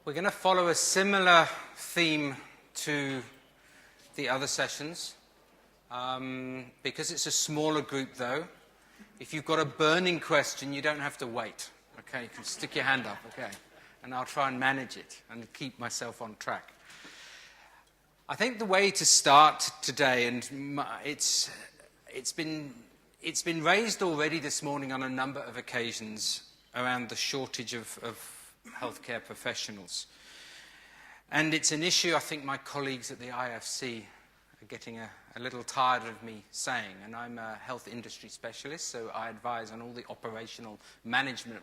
We're going to follow a similar theme to the other sessions. Because it's a smaller group, though, if you've got a burning question, you don't have to wait. Okay, you can stick your hand up, okay, and I'll try and manage it and keep myself on track. I think the way to start today, and it's been raised already this morning on a number of occasions around the shortage of healthcare professionals. And it's an issue I think my colleagues at the IFC are getting a little tired of me saying, and I'm a health industry specialist, so I advise on all the operational management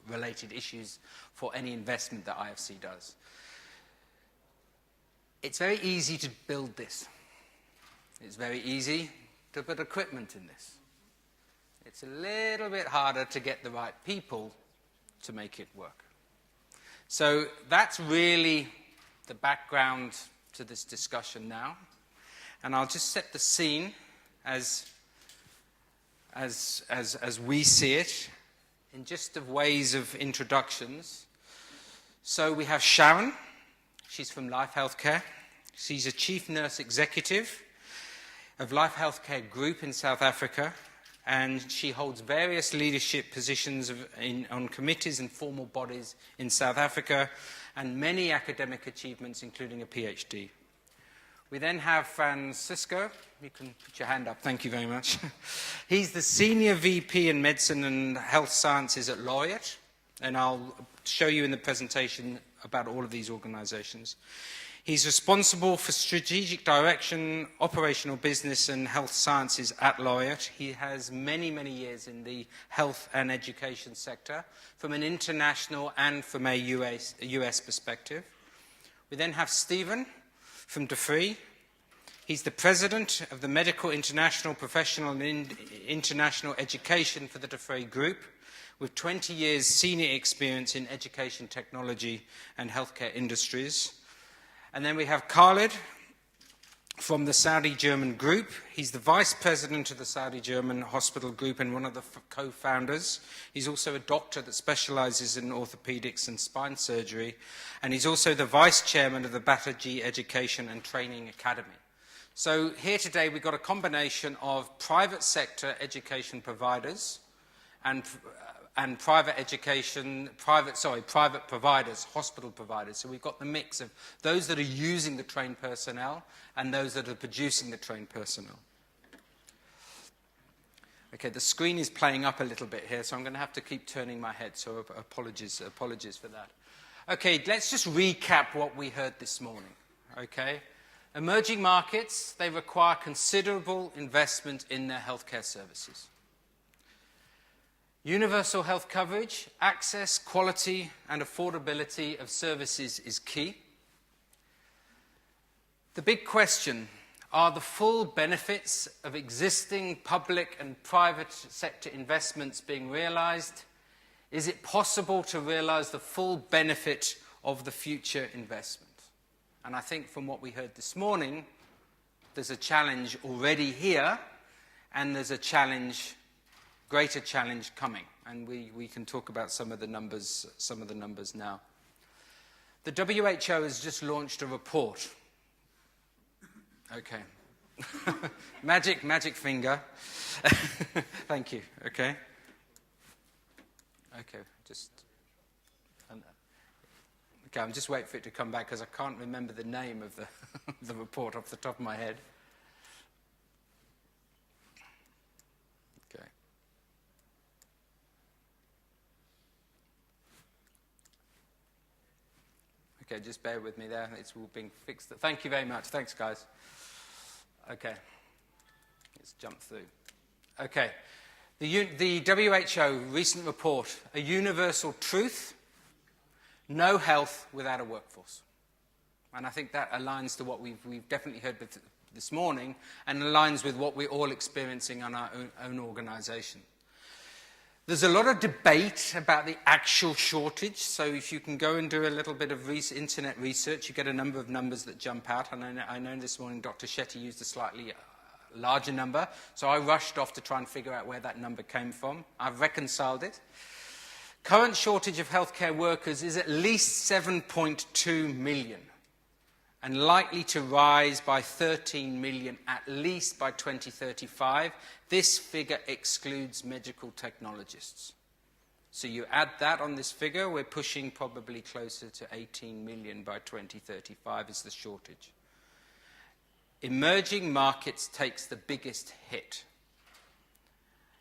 related issues for any investment that IFC does. It's very easy to build this. It's very easy to put equipment in this. It's a little bit harder to get the right people to make it work. So that's really the background to this discussion now. And I'll just set the scene as we see it in just the ways of introductions. So we have Sharon. She's from Life Healthcare. She's a Chief Nurse Executive of Life Healthcare Group in South Africa, and she holds various leadership positions on committees and formal bodies in South Africa, and many academic achievements, including a PhD. We then have Francisco. You can put your hand up. Thank you very much. He's the Senior VP in Medicine and Health Sciences at Laureate, and I'll show you in the presentation about all of these organizations. He's responsible for strategic direction, operational business and health sciences at Laureate. He has many, many years in the health and education sector from an international and from a US perspective. We then have Stephen from DeFree. He's the president of the Medical International Professional and International Education for the DeFree Group, with 20 years senior experience in education technology and healthcare industries. And then we have Khalid from the Saudi German Group. He's the vice president of the Saudi German Hospital Group and one of the co-founders. He's also a doctor that specializes in orthopedics and spine surgery. And he's also the vice chairman of the Bataji Education and Training Academy. So here today we've got a combination of private sector education providers and private providers, hospital providers. So we've got the mix of those that are using the trained personnel and those that are producing the trained personnel. Okay, the screen is playing up a little bit here, so I'm going to have to keep turning my head, so apologies for that. Okay, let's just recap what we heard this morning, okay? Emerging markets, they require considerable investment in their healthcare services. Universal health coverage, access, quality, and affordability of services is key. The big question, are the full benefits of existing public and private sector investments being realized? Is it possible to realize the full benefit of the future investment? And I think from what we heard this morning, there's a challenge already here, and there's a challenge, greater challenge coming, and we can talk about some of the numbers now. The WHO has just launched a report. Okay. magic finger. Thank you. Okay. I'm just waiting for it to come back because I can't remember the name of the report off the top of my head. Okay. Okay, just bear with me there. It's all being fixed. Thank you very much. Thanks, guys. Okay. Let's jump through. Okay. The WHO recent report, A Universal Truth, No Health Without a Workforce. And I think that aligns to what we've definitely heard this morning and aligns with what we're all experiencing on our own organization. There's a lot of debate about the actual shortage, so if you can go and do a little bit of internet research, you get a number of numbers that jump out. And I know this morning Dr. Shetty used a slightly larger number, so I rushed off to try and figure out where that number came from. I've reconciled it. Current shortage of healthcare workers is at least 7.2 million and likely to rise by 13 million at least by 2035. This figure excludes medical technologists. So you add that on this figure, we're pushing probably closer to 18 million by 2035 is the shortage. Emerging markets takes the biggest hit.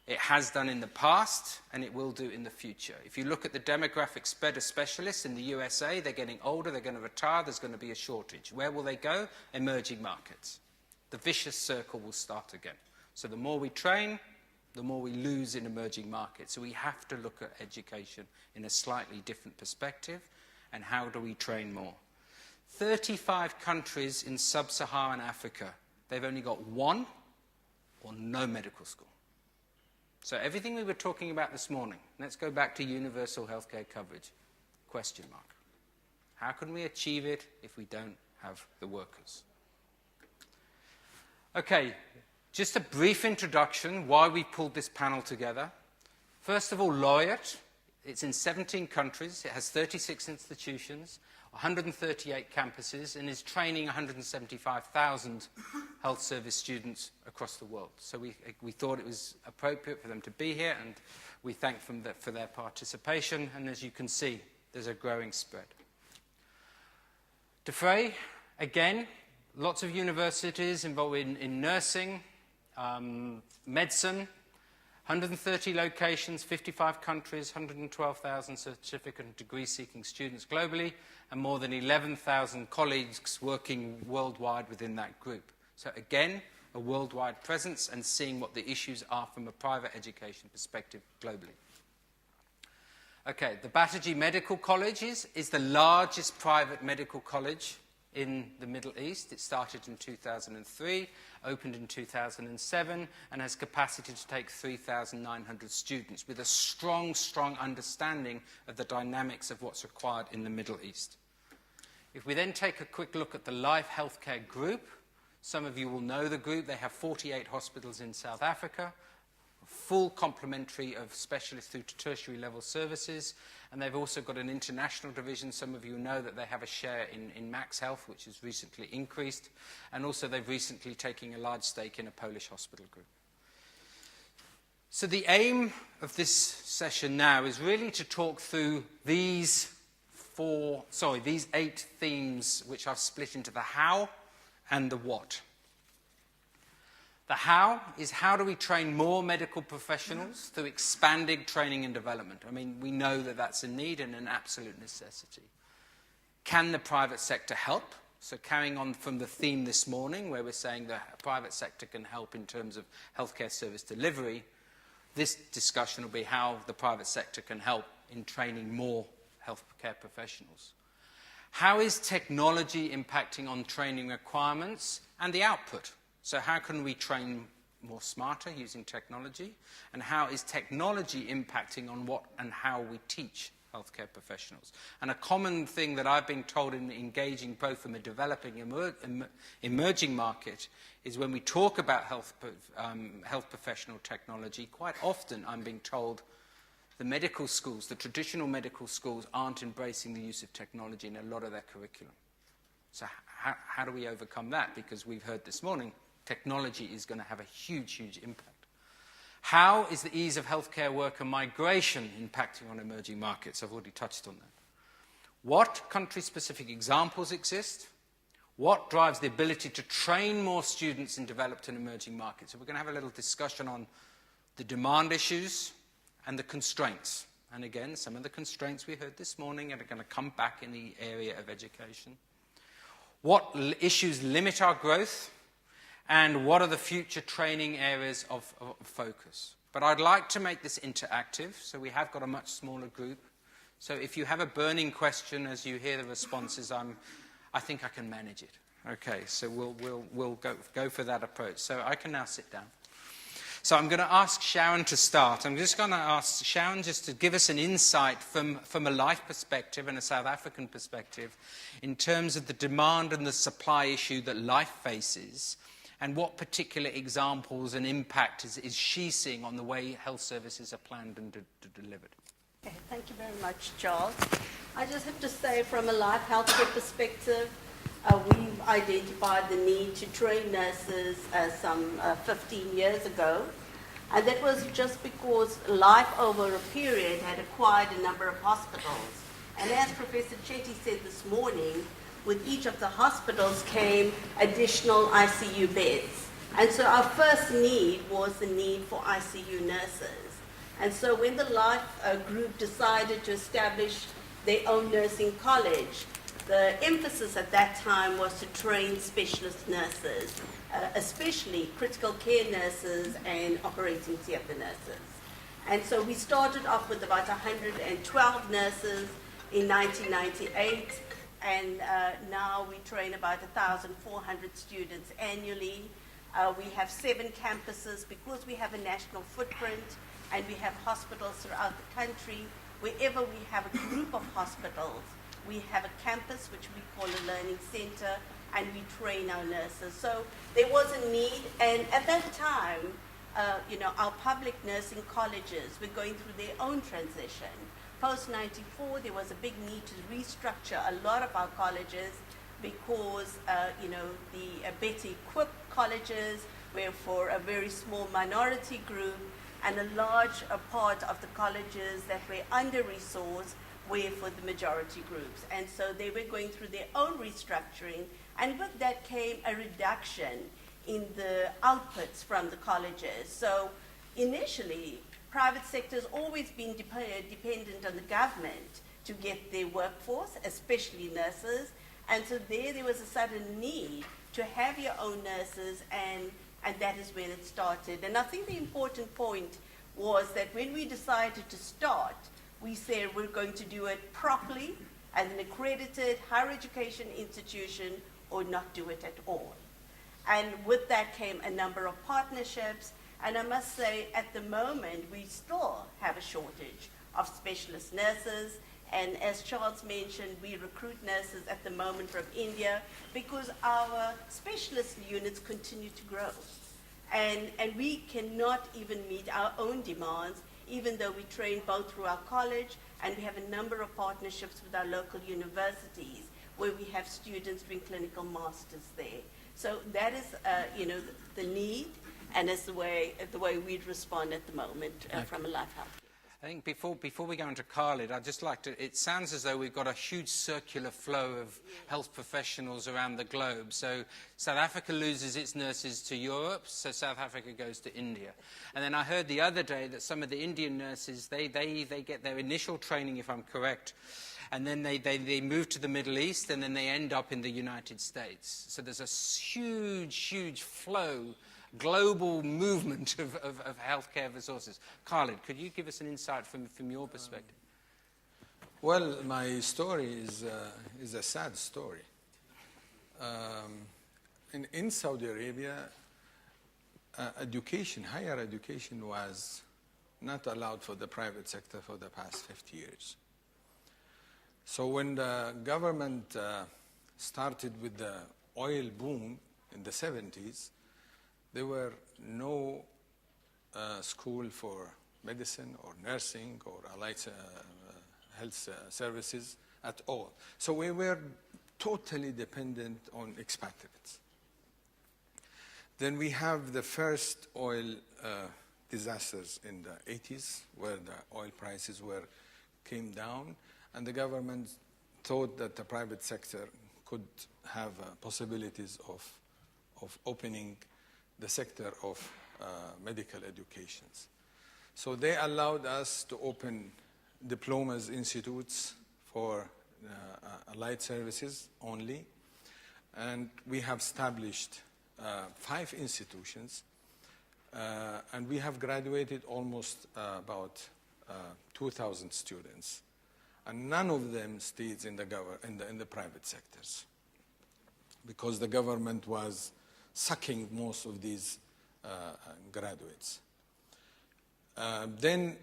It has done in the past, and it will do in the future. If you look at the demographic spread of specialists in the USA, they're getting older, they're going to retire, there's going to be a shortage. Where will they go? Emerging markets. The vicious circle will start again. So the more we train, the more we lose in emerging markets. So we have to look at education in a slightly different perspective, and how do we train more? 35 countries in sub-Saharan Africa, they've only got one or no medical school. So everything we were talking about this morning, let's go back to universal healthcare coverage. Question mark. How can we achieve it if we don't have the workers? Okay, just a brief introduction why we pulled this panel together. First of all, Laureate. It's in 17 countries. It has 36 institutions, 138 campuses, and is training 175,000 health service students across the world. So we thought it was appropriate for them to be here, and we thank them for their participation. And as you can see, there's a growing spread. De Frey, again, lots of universities involved in nursing, medicine, 130 locations, 55 countries, 112,000 certificate and degree-seeking students globally, and more than 11,000 colleagues working worldwide within that group. So again, a worldwide presence and seeing what the issues are from a private education perspective globally. Okay, the Batterjee Medical College is the largest private medical college in the Middle East. It started in 2003, opened in 2007, and has capacity to take 3,900 students with a strong understanding of the dynamics of what's required in the Middle East. If we then take a quick look at the Life Healthcare Group, some of you will know the group. They have 48 hospitals in South Africa, full complementary of specialists through to tertiary level services, and they've also got an international division. Some of you know that they have a share in Max Health, which has recently increased, and also they've recently taken a large stake in a Polish hospital group. So the aim of this session now is really to talk through these 8 themes, which I've split into the how and the what. The how is, how do we train more medical professionals through expanding training and development? I mean, we know that that's a need and an absolute necessity. Can the private sector help? So carrying on from the theme this morning, where we're saying the private sector can help in terms of healthcare service delivery, this discussion will be how the private sector can help in training more healthcare professionals. How is technology impacting on training requirements and the output? So how can we train more smarter using technology? And how is technology impacting on what and how we teach healthcare professionals? And a common thing that I've been told in engaging both from a developing emerging market is when we talk about health professional technology, quite often I'm being told the medical schools, the traditional medical schools, aren't embracing the use of technology in a lot of their curriculum. So how do we overcome that? Because we've heard this morning, technology is going to have a huge impact. How is the ease of healthcare worker migration impacting on emerging markets? I've already touched on that. What country-specific examples exist? What drives the ability to train more students in developed and emerging markets? So we're going to have a little discussion on the demand issues and the constraints. And again, some of the constraints we heard this morning are going to come back in the area of education. What issues limit our growth? And what are the future training areas of focus? But I'd like to make this interactive, so we have got a much smaller group. So if you have a burning question as you hear the responses, I think I can manage it. Okay, so we'll go for that approach. So I can now sit down. So I'm going to ask Sharon to start. I'm just going to ask Sharon just to give us an insight from a life perspective and a South African perspective in terms of the demand and the supply issue that life faces, and what particular examples and impact is she seeing on the way health services are planned and delivered. Okay, thank you very much, Charles. I just have to say, from a life healthcare perspective, we've identified the need to train nurses some 15 years ago. And that was just because life over a period had acquired a number of hospitals. And as Professor Chetty said this morning, with each of the hospitals came additional ICU beds. And so our first need was the need for ICU nurses. And so when the Life group decided to establish their own nursing college, the emphasis at that time was to train specialist nurses, especially critical care nurses and operating theatre nurses. And so we started off with about 112 nurses in 1998, and now we train about 1,400 students annually. We have 7 campuses because we have a national footprint, and we have hospitals throughout the country. Wherever we have a group of hospitals, we have a campus, which we call a learning center, and we train our nurses. So there was a need, and at that time, our public nursing colleges were going through their own transition. Post-94, there was a big need to restructure a lot of our colleges because, the better equipped colleges were for a very small minority group, and a large part of the colleges that were under-resourced were for the majority groups. And so they were going through their own restructuring, and with that came a reduction in the outputs from the colleges. So initially, private sector has always been dependent on the government to get their workforce, especially nurses. And so there was a sudden need to have your own nurses, and that is when it started. And I think the important point was that when we decided to start, we said we're going to do it properly as an accredited higher education institution, or not do it at all. And with that came a number of partnerships. And I must say, at the moment, we still have a shortage of specialist nurses. And as Charles mentioned, we recruit nurses at the moment from India because our specialist units continue to grow. And we cannot even meet our own demands, even though we train both through our college, and we have a number of partnerships with our local universities where we have students doing clinical masters there. So that is, the need, and it's the way we'd respond at the moment from a life health. I think before we go into Khalid, I'd just like to, it sounds as though we've got a huge circular flow of health professionals around the globe. So South Africa loses its nurses to Europe, so South Africa goes to India. And then I heard the other day that some of the Indian nurses, they get their initial training, if I'm correct, and then they move to the Middle East, and then they end up in the United States. So there's a huge flow, global movement of healthcare resources. Khalid, could you give us an insight from your perspective? Well, my story is a sad story. In Saudi Arabia, higher education was not allowed for the private sector for the past 50 years. So when the government started with the oil boom in the 70s, there were no school for medicine or nursing or allied health services at all. So we were totally dependent on expatriates. Then we have the first oil disasters in the 80s, where the oil prices came down, and the government thought that the private sector could have possibilities of opening the sector of medical educations. So they allowed us to open diplomas institutes for allied services only, and we have established 5 institutions, and we have graduated almost about 2,000 students, and none of them stayed in the private sectors because the government was sucking most of these graduates. Then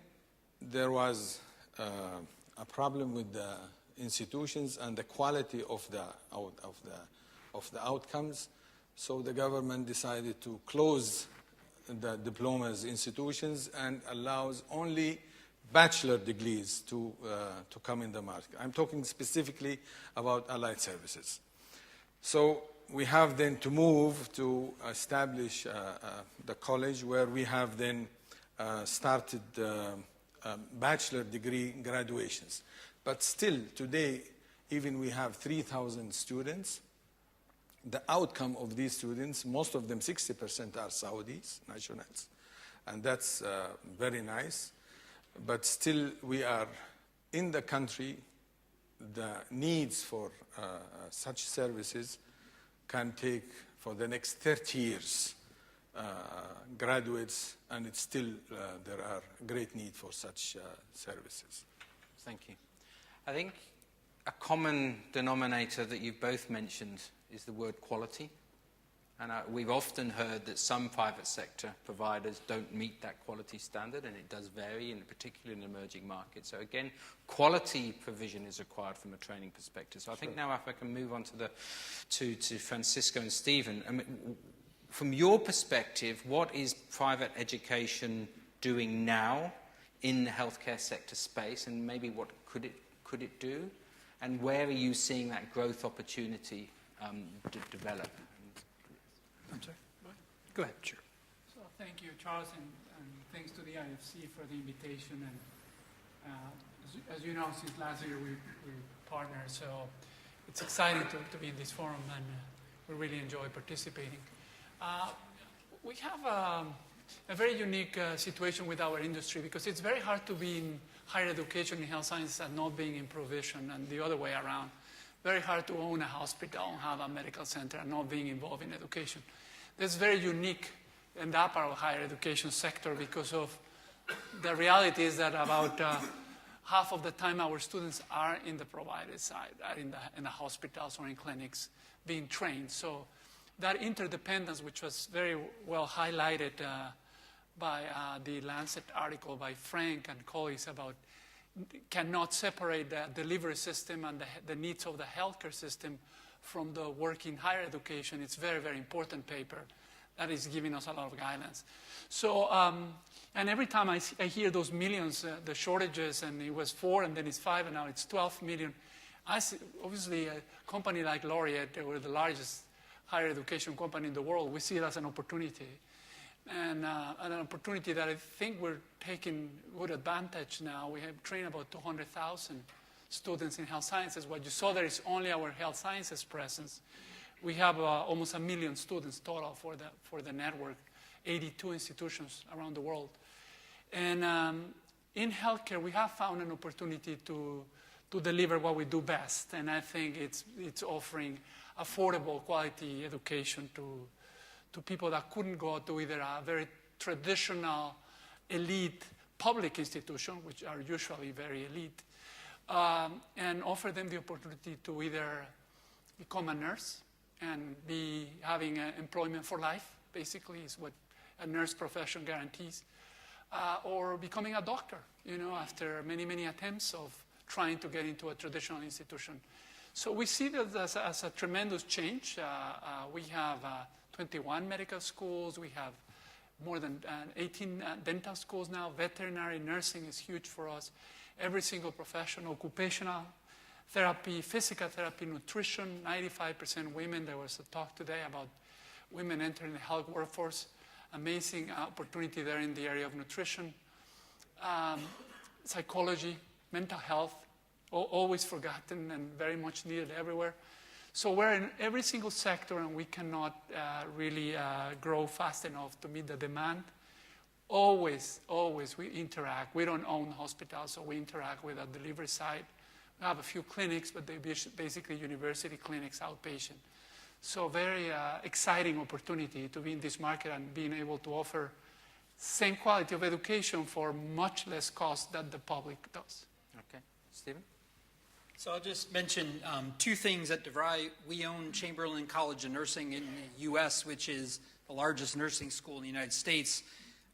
there was a problem with the institutions and the quality of the outcomes. So the government decided to close the diplomas institutions and allows only bachelor degrees to come in the market. I'm talking specifically about allied services. So we have then to move to establish the college where we have then started bachelor degree graduations. But still, today, even we have 3,000 students. The outcome of these students, most of them, 60% are Saudis, nationals. And that's very nice. But still, we are in the country, the needs for such services can take for the next 30 years graduates, and it's still there are great need for such services. Thank you. I think a common denominator that you've both mentioned is the word quality. And we've often heard that some private sector providers don't meet that quality standard, and it does vary, particularly in emerging markets. So again, quality provision is required from a training perspective. So I think now if I can move on to Francisco and Stephen. I mean, from your perspective, what is private education doing now in the healthcare sector space, and maybe what could it do, and where are you seeing that growth opportunity develop? I'm sorry, go ahead, sure. So thank you, Charles, and thanks to the IFC for the invitation. And as you know, since last year we're partners, so it's exciting to be in this forum, and we really enjoy participating. We have a very unique situation with our industry, because it's very hard to be in higher education in health sciences and not being in provision, and the other way around. Very hard to own a hospital and have a medical center and not being involved in education. That's very unique in that part of higher education sector, because of the reality is that about half of the time our students are in the provided side, are in the hospitals or in clinics being trained. So that interdependence, which was very well highlighted by the Lancet article by Frank and colleagues about cannot separate the delivery system and the needs of the healthcare system from the work in higher education. It's very, very important paper that is giving us a lot of guidance. So, and every time I hear those millions, the shortages, and it was 4 and then it's 5 and now it's 12 million. I see, obviously, a company like Laureate, we're the largest higher education company in the world, we see it as an opportunity. And an opportunity that I think we're taking good advantage now. We have trained about 200,000 students in health sciences. What you saw there is only our health sciences presence. We have almost 1 million students total for the network, 82 institutions around the world. And in healthcare, we have found an opportunity to deliver what we do best. And I think it's offering affordable quality education to people that couldn't go to either a very traditional elite public institution, which are usually very elite, and offer them the opportunity to either become a nurse and be having employment for life, basically is what a nurse profession guarantees, or becoming a doctor, after many, many attempts of trying to get into a traditional institution. So we see that as a tremendous change. We have 21 medical schools. We have more than 18 dental schools now. Veterinary nursing is huge for us. Every single profession, occupational therapy, physical therapy, nutrition, 95% women. There was a talk today about women entering the health workforce. Amazing opportunity there in the area of nutrition. Psychology, mental health, always forgotten and very much needed everywhere. So we're in every single sector, and we cannot really grow fast enough to meet the demand. Always we interact. We don't own hospitals, so we interact with the delivery side. We have a few clinics, but they're basically university clinics, outpatient. So very exciting opportunity to be in this market and being able to offer same quality of education for much less cost than the public does. Okay. Stephen? So I'll just mention 2 things at DeVry. We own Chamberlain College of Nursing in the U.S., which is the largest nursing school in the United States.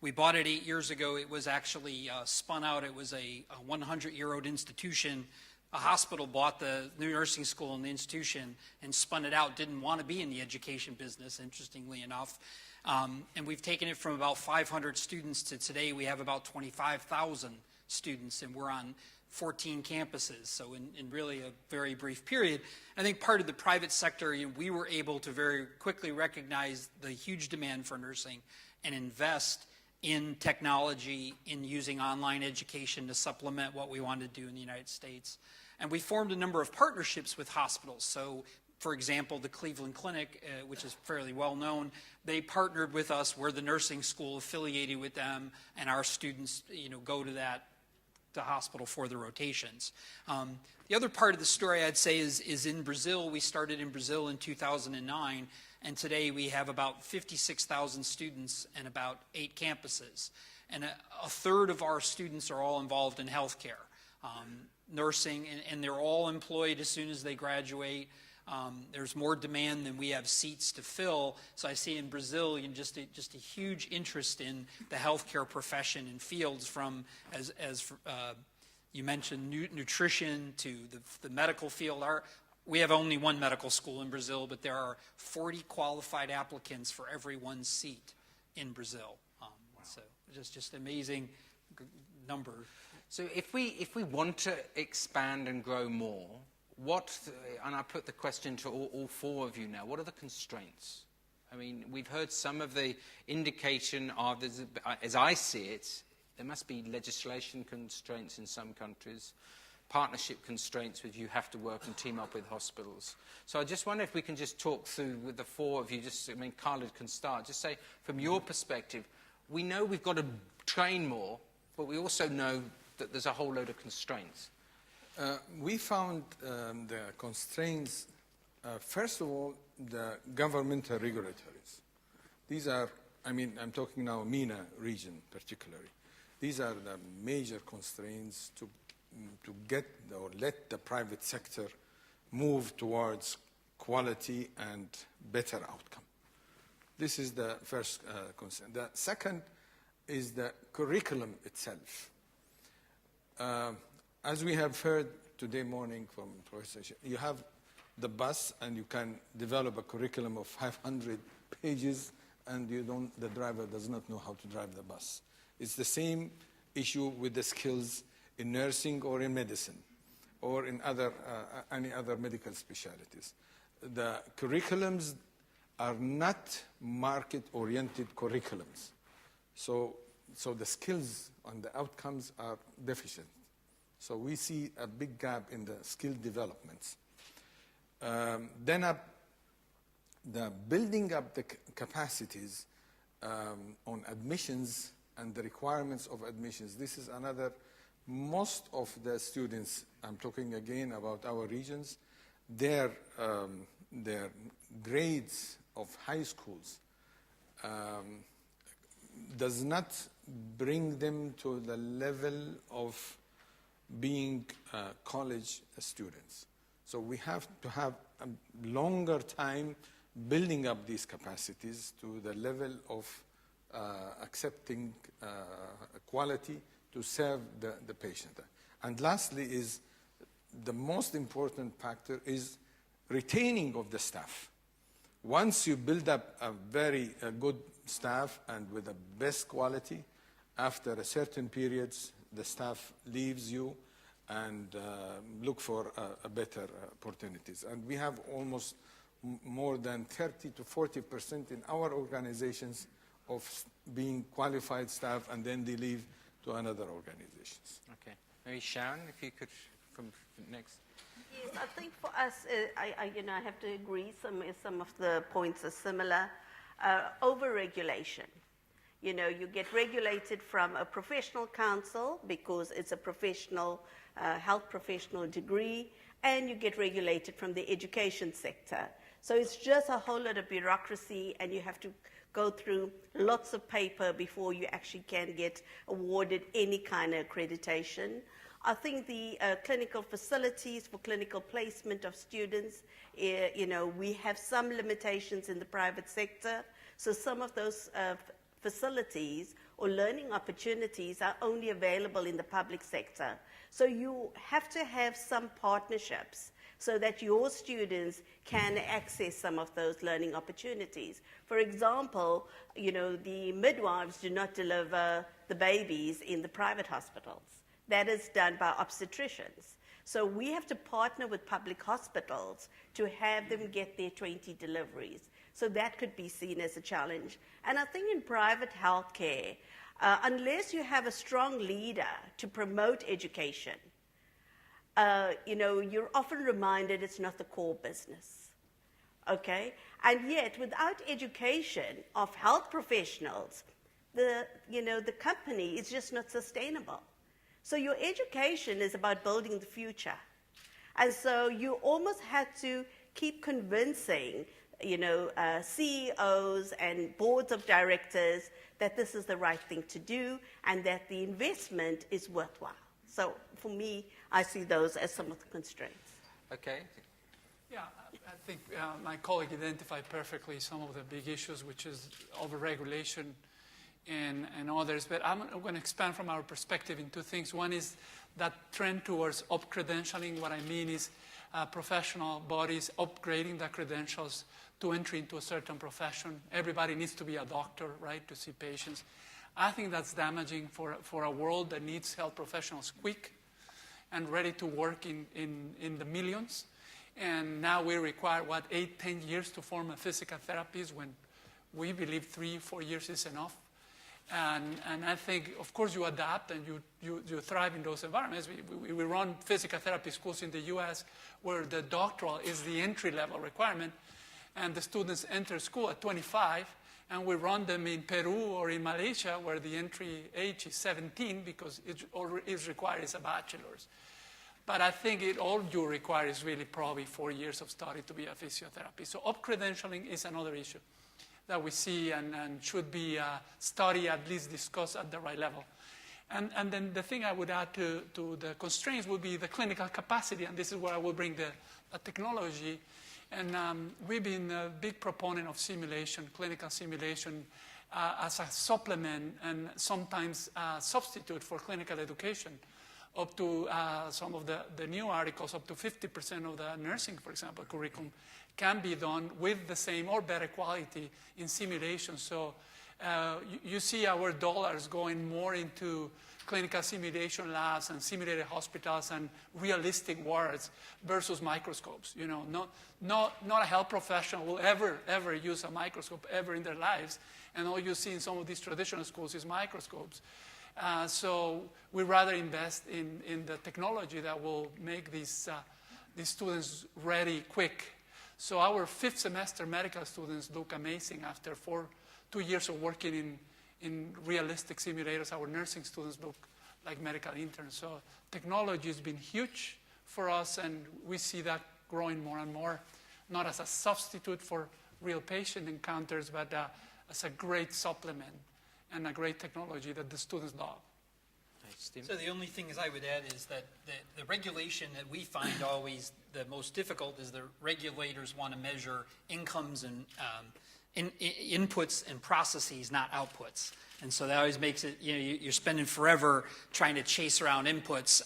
We bought it 8 years ago. It was actually spun out. It was a 100-year-old institution. A hospital bought the new nursing school and the institution and spun it out, didn't want to be in the education business, interestingly enough. And we've taken it from about 500 students to today we have about 25,000 students, and we're on 14 campuses, so in really a very brief period. I think part of the private sector, we were able to very quickly recognize the huge demand for nursing and invest in technology, in using online education to supplement what we wanted to do in the United States. And we formed a number of partnerships with hospitals. So, for example, the Cleveland Clinic, which is fairly well known, they partnered with us. We're the nursing school affiliated with them, and our students, go to the hospital for the rotations. The other part of the story I'd say is in Brazil. We started in Brazil in 2009, and today we have about 56,000 students and about 8 campuses. And a third of our students are all involved in healthcare, nursing, and they're all employed as soon as they graduate. There's more demand than we have seats to fill. So I see in Brazil just a huge interest in the healthcare profession and fields from, as you mentioned, nutrition to the medical field. We have only one medical school in Brazil, but there are 40 qualified applicants for every one seat in Brazil. So just amazing number. So if we want to expand and grow more, and I put the question to all 4 of you now, what are the constraints? I mean, we've heard some of the indication of, as I see it, there must be legislation constraints in some countries, partnership constraints with you have to work and team up with hospitals. So I just wonder if we can just talk through with the 4 of you, Khalid can start, just say, from your perspective, we know we've got to train more, but we also know that there's a whole load of constraints. We found the constraints, first of all, the governmental regulatories. These are, I'm talking now MENA region particularly. These are the major constraints to get or let the private sector move towards quality and better outcome. This is the first constraint. The second is the curriculum itself. As we have heard today morning from Professor, you have the bus and you can develop a curriculum of 500 pages and the driver does not know how to drive the bus. It's the same issue with the skills in nursing or in medicine or in any other medical specialties. The curriculums are not market-oriented curriculums. So the skills and the outcomes are deficient. So we see a big gap in the skill developments. Then the building up the capacities on admissions and the requirements of admissions. This is another, most of the students, I'm talking again about our regions, their grades of high schools does not bring them to the level of being college students. So we have to have a longer time building up these capacities to the level of accepting quality to serve the patient. And lastly is the most important factor is retaining of the staff. Once you build up a very good staff and with the best quality, after a certain periods, the staff leaves you and look for better opportunities. And we have almost more than 30 to 40% in our organizations of being qualified staff, and then they leave to another organizations. Okay. Maybe Sharon, if you could, from next. Yes, I think for us, I have to agree. Some of the points are similar. Over-regulation. You get regulated from a professional council because it's a professional, health professional degree, and you get regulated from the education sector. So it's just a whole lot of bureaucracy, and you have to go through lots of paper before you actually can get awarded any kind of accreditation. I think the clinical facilities for clinical placement of students, we have some limitations in the private sector. So some of those facilities or learning opportunities are only available in the public sector. So you have to have some partnerships so that your students can access some of those learning opportunities. For example, the midwives do not deliver the babies in the private hospitals. that is done by obstetricians. So we have to partner with public hospitals to have them get their 20 deliveries. So that could be seen as a challenge. And I think in private healthcare, unless you have a strong leader to promote education, you're often reminded it's not the core business. Okay? And yet, without education of health professionals, the company is just not sustainable. So your education is about building the future. And so you almost have to keep convincing, CEOs and boards of directors that this is the right thing to do and that the investment is worthwhile. So for me, I see those as some of the constraints. Okay. Yeah, I think my colleague identified perfectly some of the big issues, which is overregulation and others. But I'm going to expand from our perspective in two things. One is that trend towards up-credentialing. What I mean is professional bodies upgrading their credentials to entry into a certain profession. Everybody needs to be a doctor, right, to see patients. I think that's damaging for a world that needs health professionals quick and ready to work in the millions. And now we require, 8-10 years to form a physical therapist when we believe 3-4 years is enough. And I think, of course, you adapt and you thrive in those environments. We run physical therapy schools in the U.S. where the doctoral is the entry-level requirement, and the students enter school at 25, and we run them in Peru or in Malaysia where the entry age is 17 because it is required as a bachelor's. But I think all you require is really probably 4 years of study to be a physiotherapist. So up-credentialing is another issue that we see and should be studied, at least discussed at the right level. And then the thing I would add to the constraints would be the clinical capacity, and this is where I will bring the technology. And we've been a big proponent of simulation, clinical simulation, as a supplement and sometimes a substitute for clinical education. Up to some of the new articles, up to 50% of the nursing, for example, curriculum can be done with the same or better quality in simulation. So you see our dollars going more into clinical simulation labs and simulated hospitals and realistic wards versus microscopes. Not a health professional will ever use a microscope ever in their lives, and all you see in some of these traditional schools is microscopes. So we rather invest in the technology that will make these students ready quick. So our 5th semester medical students look amazing after 2 years of working in realistic simulators. Our nursing students look like medical interns. So technology has been huge for us, and we see that growing more and more, not as a substitute for real patient encounters, but as a great supplement and a great technology that the students love. So the only thing I would add is that the regulation that we find always the most difficult is the regulators want to measure incomes and inputs and processes, not outputs. And so that always makes it, you're spending forever trying to chase around inputs.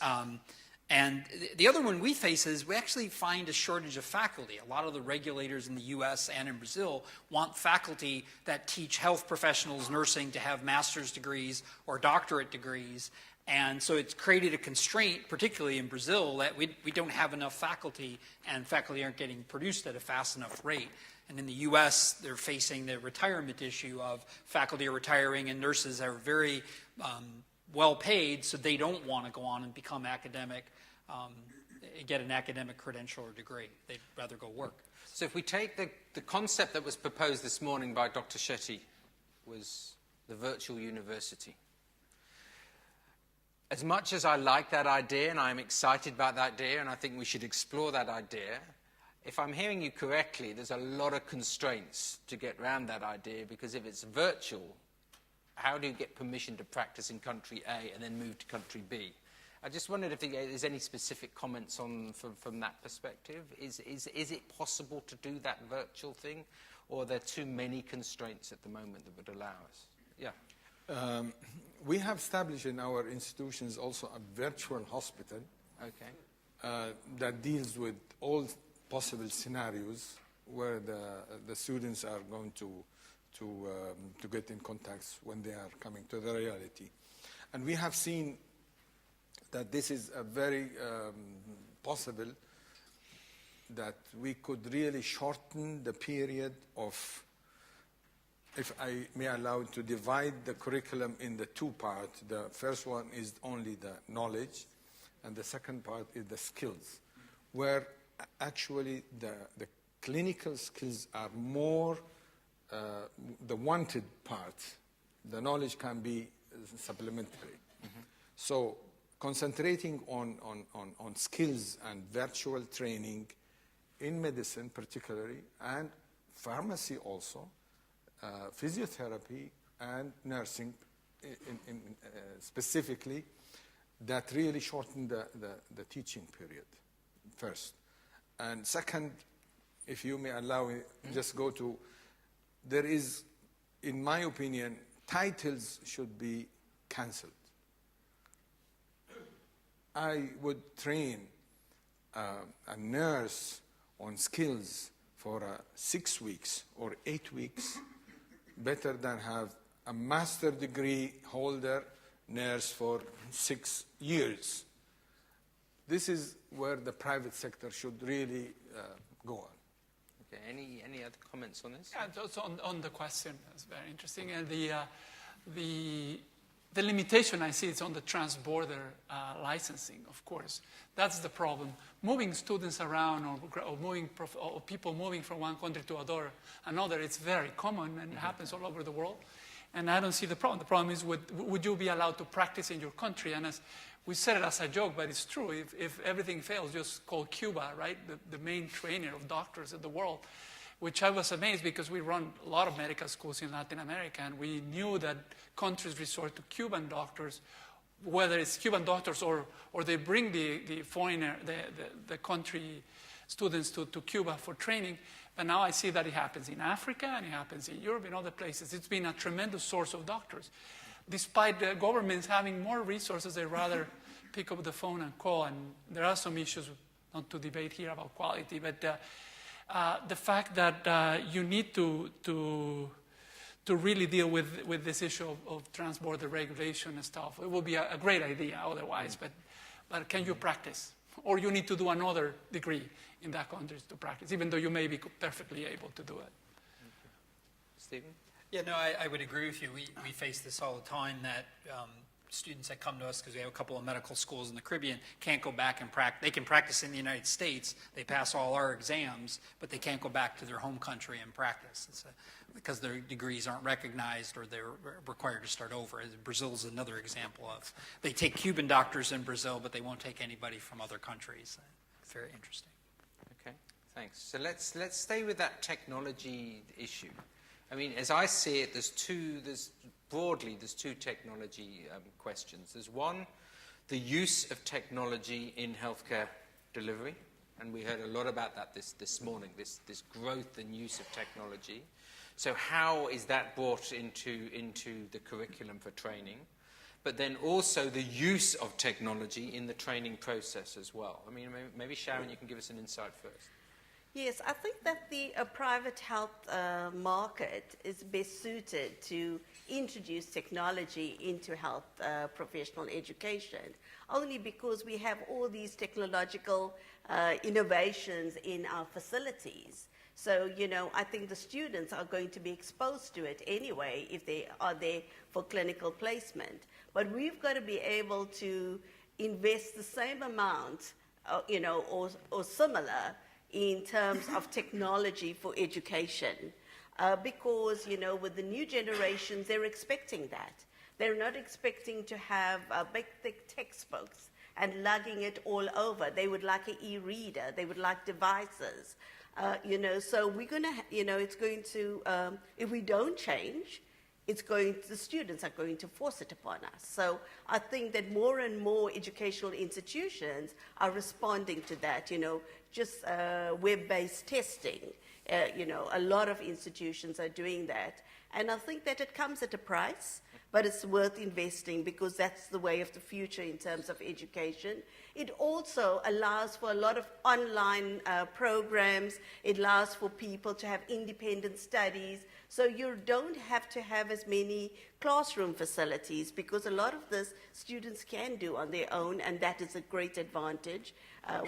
And the other one we face is we actually find a shortage of faculty. A lot of the regulators in the U.S. and in Brazil want faculty that teach health professionals nursing to have master's degrees or doctorate degrees. And so it's created a constraint, particularly in Brazil, that we don't have enough faculty, and faculty aren't getting produced at a fast enough rate. And in the U.S., they're facing the retirement issue of faculty are retiring, and nurses are very well paid, so they don't want to go on and become academic, get an academic credential or degree. They'd rather go work. So if we take the concept that was proposed this morning by Dr. Shetty was the virtual university. As much as I like that idea, and I'm excited about that idea, and I think we should explore that idea, if I'm hearing you correctly, there's a lot of constraints to get around that idea, because if it's virtual, how do you get permission to practice in country A and then move to country B? I just wondered if there's any specific comments from that perspective. Is it possible to do that virtual thing, or are there too many constraints at the moment that would allow us? Yeah. We have established in our institutions also a virtual hospital that deals with all possible scenarios where the students are going to get in contact when they are coming to the reality. And we have seen that this is a very possible that we could really shorten the period of, if I may allow, to divide the curriculum in the two parts. The first one is only the knowledge, and the second part is the skills, where actually the clinical skills are more the wanted part. The knowledge can be supplementary. So concentrating on skills and virtual training in medicine particularly, and pharmacy also, physiotherapy and nursing specifically, that really shortened the teaching period, first. And second, if you may allow me, just go to, there is, in my opinion, titles should be cancelled. I would train a nurse on skills for 6 weeks or 8 weeks, better than have a master degree holder nurse for 6 years. This is where the private sector should really go on. Okay, any other comments on this? Yeah, just on the question, that's very interesting. And the limitation I see is on the trans-border licensing, of course. That's the problem. Moving students around or people moving from one country to another, it's very common and it happens all over the world. And I don't see the problem. The problem is, would you be allowed to practice in your country? And as we said it as a joke, but it's true. If everything fails, just call Cuba, right? The main trainer of doctors in the world, which I was amazed because we run a lot of medical schools in Latin America, and we knew that countries resort to Cuban doctors, whether it's Cuban doctors or they bring the foreigner, the country students to Cuba for training. But now I see that it happens in Africa and it happens in Europe and other places. It's been a tremendous source of doctors. Despite the governments having more resources, they rather pick up the phone and call. And there are some issues, not to debate here about quality, but the fact that you need to really deal with this issue of trans-border regulation and stuff. It will be a great idea otherwise, but can you practice? Or you need to do another degree in that country to practice, even though you may be perfectly able to do it. Stephen? Yeah, no, I would agree with you. We face this all the time, that students that come to us, because we have a couple of medical schools in the Caribbean, can't go back and practice. They can practice in the United States. They pass all our exams, but they can't go back to their home country and practice. Because their degrees aren't recognized or they're required to start over. Brazil is another example of, they take Cuban doctors in Brazil, but they won't take anybody from other countries. Very interesting. Okay, thanks. So let's stay with that technology issue. I mean, as I see it, there's two technology questions. There's one, the use of technology in healthcare delivery, and we heard a lot about that this morning, this growth and use of technology. So how is that brought into the curriculum for training? But then also the use of technology in the training process as well. I mean, maybe Sharon, you can give us an insight first. Yes, I think that the private health market is best suited to introduce technology into health professional education, only because we have all these technological innovations in our facilities. So, you know, I think the students are going to be exposed to it anyway if they are there for clinical placement. But we've got to be able to invest the same amount, you know, or similar in terms of technology for education. Because, you know, with the new generations, they're expecting that. They're not expecting to have big, thick textbooks and lugging it all over. They would like an e-reader. They would like devices. You know, so we're going to, you know, it's going to, if we don't change, the students are going to force it upon us. So I think that more and more educational institutions are responding to that, you know, just web-based testing. You know, a lot of institutions are doing that. And I think that it comes at a price. but it's worth investing because that's the way of the future in terms of education. It also allows for a lot of online programs. It allows for people to have independent studies. So you don't have to have as many classroom facilities because a lot of this students can do on their own, and that is a great advantage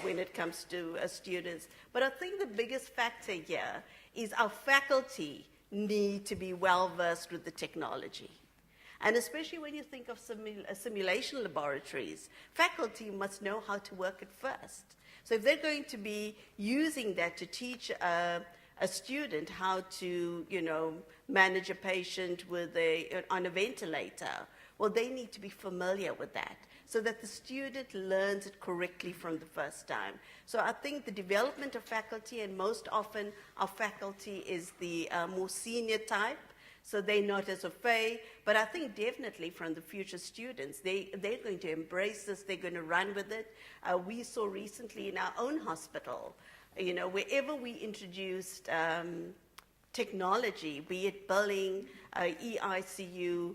when it comes to students. But I think the biggest factor here is our faculty need to be well-versed with the technology. And especially when you think of simulation laboratories, faculty must know how to work it first. So if they're going to be using that to teach a student how to, manage a patient on a ventilator, well, they need to be familiar with that so that the student learns it correctly from the first time. So I think the development of faculty, and most often our faculty is the more senior type, so they're not as au fait, but I think definitely from the future students, they're going to embrace this, they're going to run with it. We saw recently in our own hospital, wherever we introduced technology, be it billing, EICU,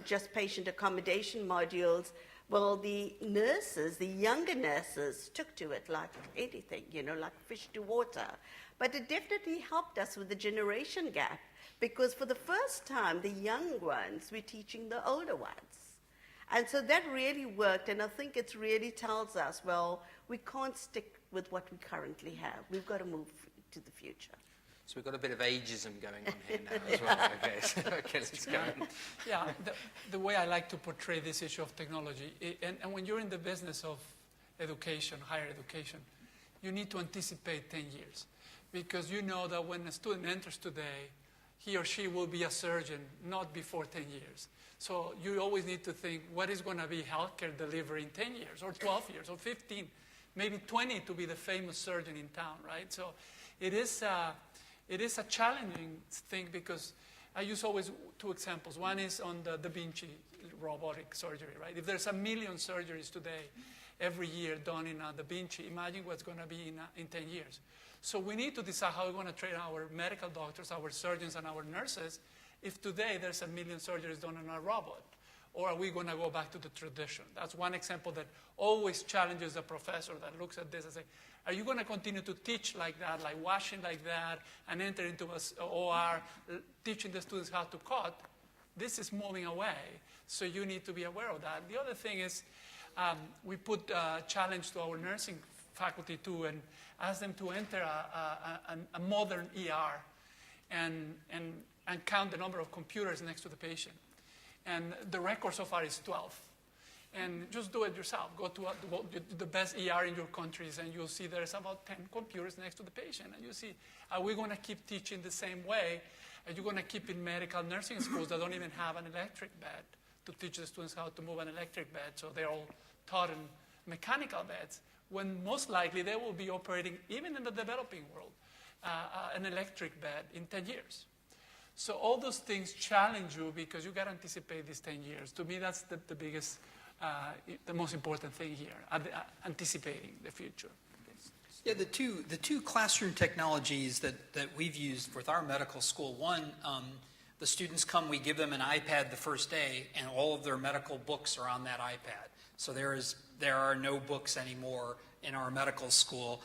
just patient accommodation modules, well, the nurses, the younger nurses, took to it like anything, like fish to water. But it definitely helped us with the generation gap, because for the first time, the young ones were teaching the older ones. And so that really worked, and I think it really tells us, well, we can't stick with what we currently have. We've got to move to the future. So we've got a bit of ageism going on here now as well. Okay, let's go. Yeah, the way I like to portray this issue of technology, and when you're in the business of education, higher education, you need to anticipate 10 years. Because you know that when a student enters today, he or she will be a surgeon not before 10 years. So you always need to think, what is going to be healthcare delivery in 10 years, or 12 years, or 15, maybe 20 to be the famous surgeon in town, right? So it is a challenging thing because I use always two examples. One is on the Da Vinci robotic surgery, right? If there's 1 million surgeries today, every year done in Da Vinci, imagine what's going to be in 10 years. So we need to decide how we're going to train our medical doctors, our surgeons, and our nurses if today there's 1 million surgeries done on a robot. Or are we going to go back to the tradition? That's one example that always challenges the professor that looks at this and say, are you going to continue to teach like that, like washing like that, and enter into an OR, teaching the students how to cut? This is moving away, so you need to be aware of that. The other thing is we put a challenge to our nursing faculty too, and ask them to enter a modern ER and count the number of computers next to the patient. And the record so far is 12. And just do it yourself. Go to the best ER in your countries, and you'll see there's about 10 computers next to the patient. And you see, are we going to keep teaching the same way? Are you going to keep in medical nursing schools that don't even have an electric bed to teach the students how to move an electric bed, so they're all taught in mechanical beds, when most likely they will be operating, even in the developing world, an electric bed in 10 years. So all those things challenge you because you got to anticipate these 10 years. To me, that's the biggest, the most important thing here, anticipating the future. Yeah, the two classroom technologies that we've used with our medical school, one, the students come, we give them an iPad the first day, and all of their medical books are on that iPad. So there are no books anymore in our medical school.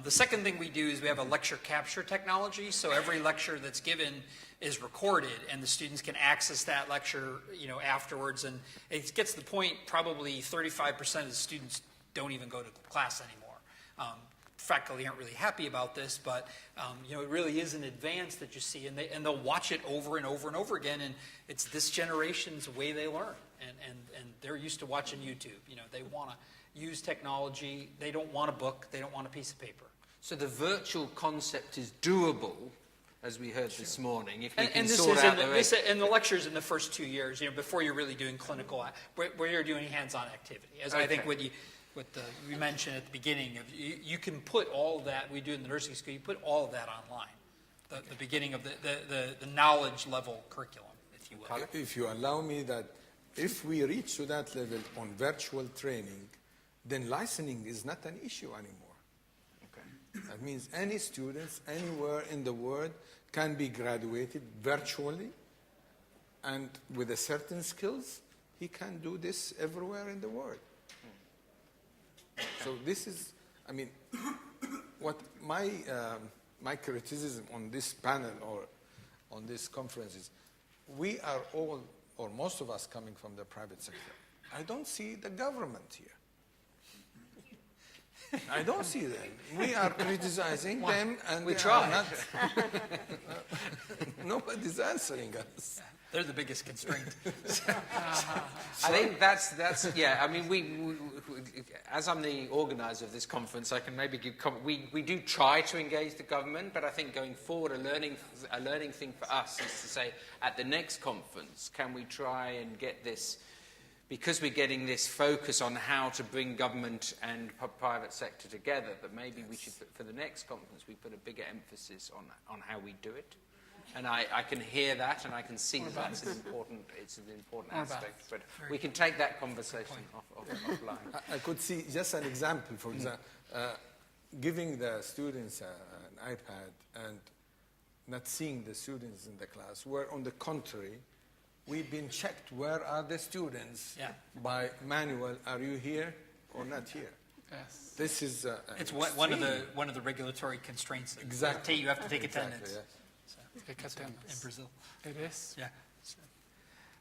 The second thing we do is we have a lecture capture technology. So every lecture that's given is recorded, and the students can access that lecture, afterwards. And it gets to the point probably 35% of the students don't even go to class anymore. Faculty aren't really happy about this, but it really is an advance that you see, and they'll watch it over and over and over again. And it's this generation's way they learn, and they're used to watching YouTube. They want to use technology. They don't want a book. They don't want a piece of paper. So the virtual concept is doable, as we heard this morning. If we can And this sort is out in the lectures in the first 2 years, before you're really doing clinical, where you're doing hands-on activity. As I think what you mentioned at the beginning, you can put all of that we do in the nursing school. You put all of that online. The beginning of the knowledge level curriculum, if you will. If you allow me that, if we reach to that level on virtual training, then licensing is not an issue anymore. Okay. That means any students anywhere in the world can be graduated virtually and with a certain skills, he can do this everywhere in the world. So this is, I mean, what my criticism on this panel or on this conference is, we are all, or most of us, coming from the private sector. I don't see the government here. I don't see them. We are criticizing them, and We they try. are not. Nobody's answering us. They're the biggest constraint. I think that's yeah. I mean, we as I'm the organizer of this conference, I can maybe give we do try to engage the government, but I think going forward, a learning thing for us is to say, at the next conference, can we try and get this, because we're getting this focus on how to bring government and private sector together, that maybe we should, for the next conference, we put a bigger emphasis on how we do it. And I can hear that, and I can see that it's an important aspect. But we can take that conversation offline. I could see just an example, for example, giving the students an iPad and not seeing the students in the class, where on the contrary, we've been checked, where are the students, by manual, are you here or not here? Yes. This is It's one of the regulatory constraints. Exactly. You have to take attendance. Exactly, yes. Take attendance. In Brazil. It is. Yeah.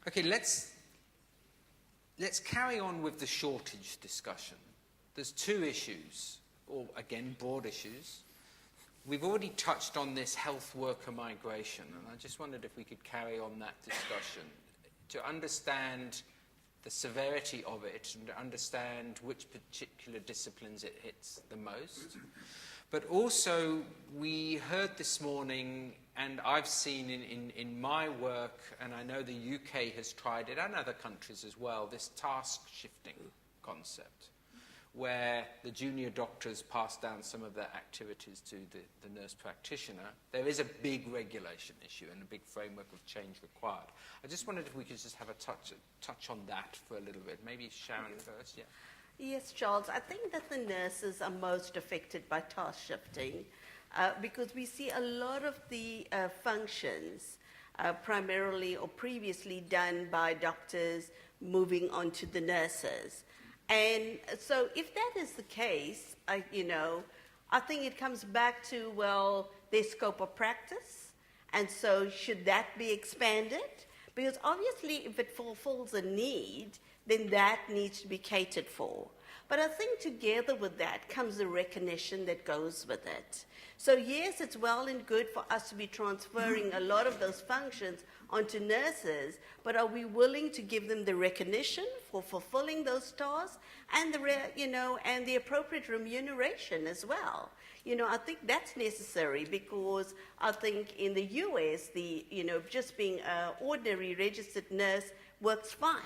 Okay, let's carry on with the shortage discussion. There's two issues, or again, broad issues. We've already touched on this health worker migration, and I just wondered if we could carry on that discussion to understand the severity of it and to understand which particular disciplines it hits the most. But also, we heard this morning, and I've seen in my work, and I know the UK has tried it, and other countries as well, this task shifting concept, where the junior doctors pass down some of their activities to the nurse practitioner. There is a big regulation issue and a big framework of change required. I just wondered if we could just have a touch on that for a little bit. Maybe Sharon first, yeah. Yes, Charles, I think that the nurses are most affected by task shifting because we see a lot of the functions primarily or previously done by doctors moving on to the nurses. And so if that is the case, I think it comes back to, well, their scope of practice. And so should that be expanded? Because obviously if it fulfills a need, then that needs to be catered for. But I think together with that comes the recognition that goes with it. So yes, it's well and good for us to be transferring a lot of those functions onto nurses, but are we willing to give them the recognition for fulfilling those tasks and the appropriate remuneration as well? I think that's necessary because I think in the US, just being an ordinary registered nurse works fine.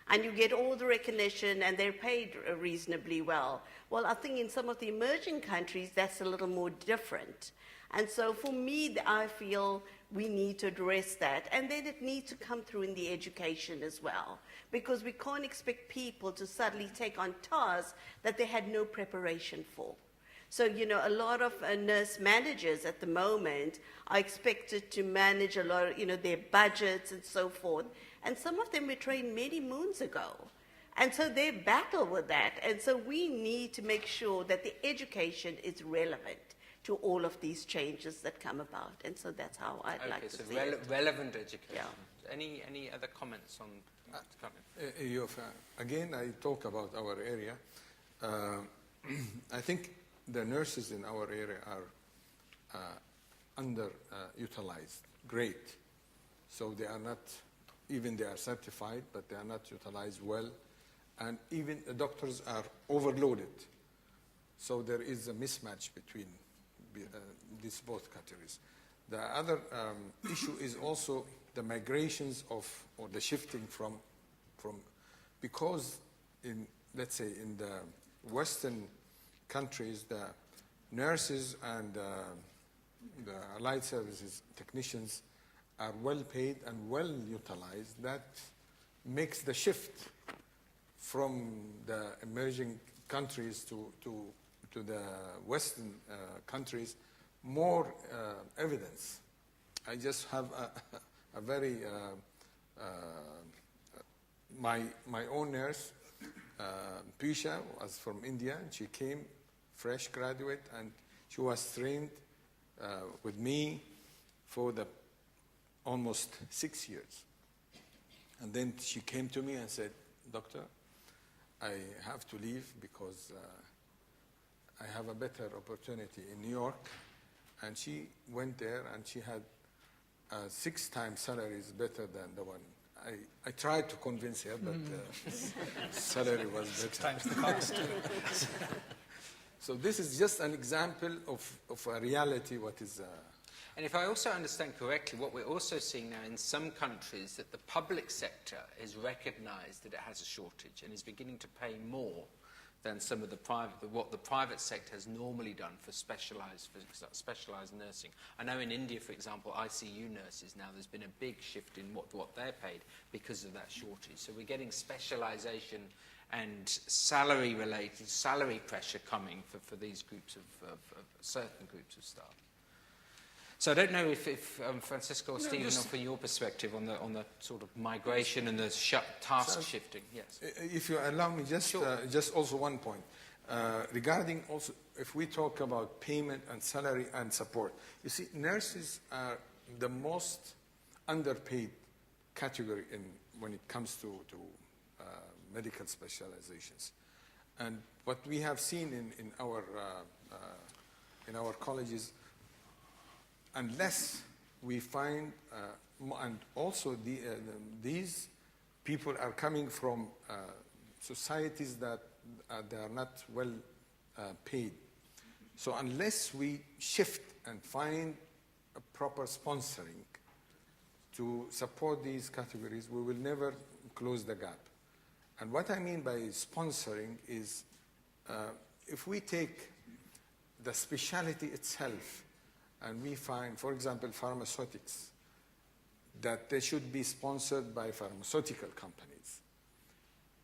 And you get all the recognition and they're paid reasonably well. Well, I think in some of the emerging countries, that's a little more different. And so for me, I feel we need to address that. And then it needs to come through in the education as well. Because we can't expect people to suddenly take on tasks that they had no preparation for. So, a lot of nurse managers at the moment are expected to manage a lot of, their budgets and so forth. And some of them were trained many moons ago. And so they battle with that. And so we need to make sure that the education is relevant to all of these changes that come about. And so that's how I'd like to see it. Relevant education. Yeah. Any other comments on that? Again, I talk about our area. I think the nurses in our area are underutilized. Great. So they are not, even they are certified, but they are not utilized well. And even the doctors are overloaded. So there is a mismatch between these both categories. The other issue is also the migrations or the shifting from because let's say in the Western countries, the nurses and the allied services technicians are well paid and well utilized. That makes the shift from the emerging countries to the Western countries more evidence. I just have a very my own nurse, Pisha, was from India. She came, fresh graduate, and she was trained with me for the almost 6 years. And then she came to me and said, "Doctor, I have to leave because I have a better opportunity in New York." And she went there, and she had 6 times salaries better than the one. I tried to convince her, but salary was better. 6 times the cost. So this is just an example of a reality, what is... And if I also understand correctly, what we're also seeing now in some countries that the public sector has recognized that it has a shortage and is beginning to pay more than some of what the private sector has normally done for specialized nursing. I know in India, for example, ICU nurses now, there's been a big shift in what they're paid because of that shortage. So we're getting specialization and salary pressure coming for these groups of certain groups of staff. So I don't know if Francisco or Stephen, from your perspective on the sort of migration and the task shifting. Yes. If you allow me, just also one point. Regarding also, if we talk about payment and salary and support, you see, nurses are the most underpaid category when it comes to medical specializations. And what we have seen in our colleges, unless we find, and also these people are coming from societies that they are not well paid. So unless we shift and find a proper sponsoring to support these categories, we will never close the gap. And what I mean by sponsoring is if we take the specialty itself, and we find, for example, pharmaceutics, that they should be sponsored by pharmaceutical companies.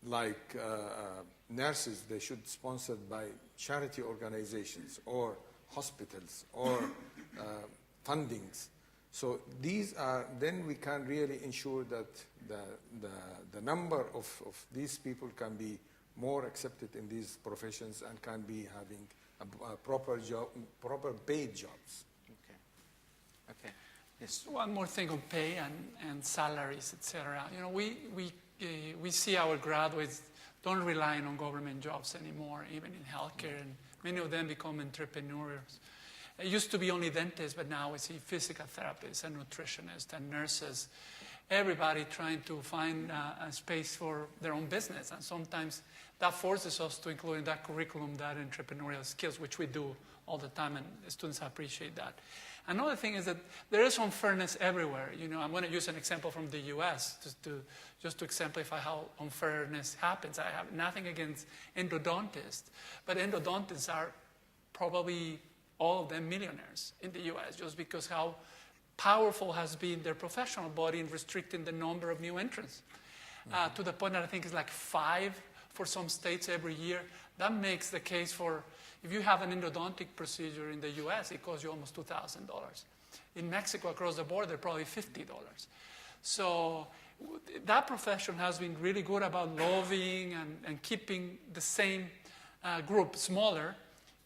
Like nurses, they should be sponsored by charity organizations or hospitals or fundings. So these are, then we can really ensure that the number of these people can be more accepted in these professions and can be having a proper job, proper paid jobs. Okay. Yes. One more thing on pay and salaries, etc. You know, we see our graduates don't rely on government jobs anymore, even in healthcare, and many of them become entrepreneurs. It used to be only dentists, but now we see physical therapists and nutritionists and nurses. Everybody trying to find a space for their own business, and sometimes that forces us to include in that curriculum that entrepreneurial skills, which we do all the time, and the students appreciate that. Another thing is that there is unfairness everywhere. You know, I'm going to use an example from the U.S. just to exemplify how unfairness happens. I have nothing against endodontists, but endodontists are probably all of them millionaires in the U.S. just because how powerful has been their professional body in restricting the number of new entrants. To the point that I think it's like 5 for some states every year. That makes the case for, if you have an endodontic procedure in the U.S., it costs you almost $2,000. In Mexico, across the border, probably $50. So that profession has been really good about lobbying and keeping the same group smaller.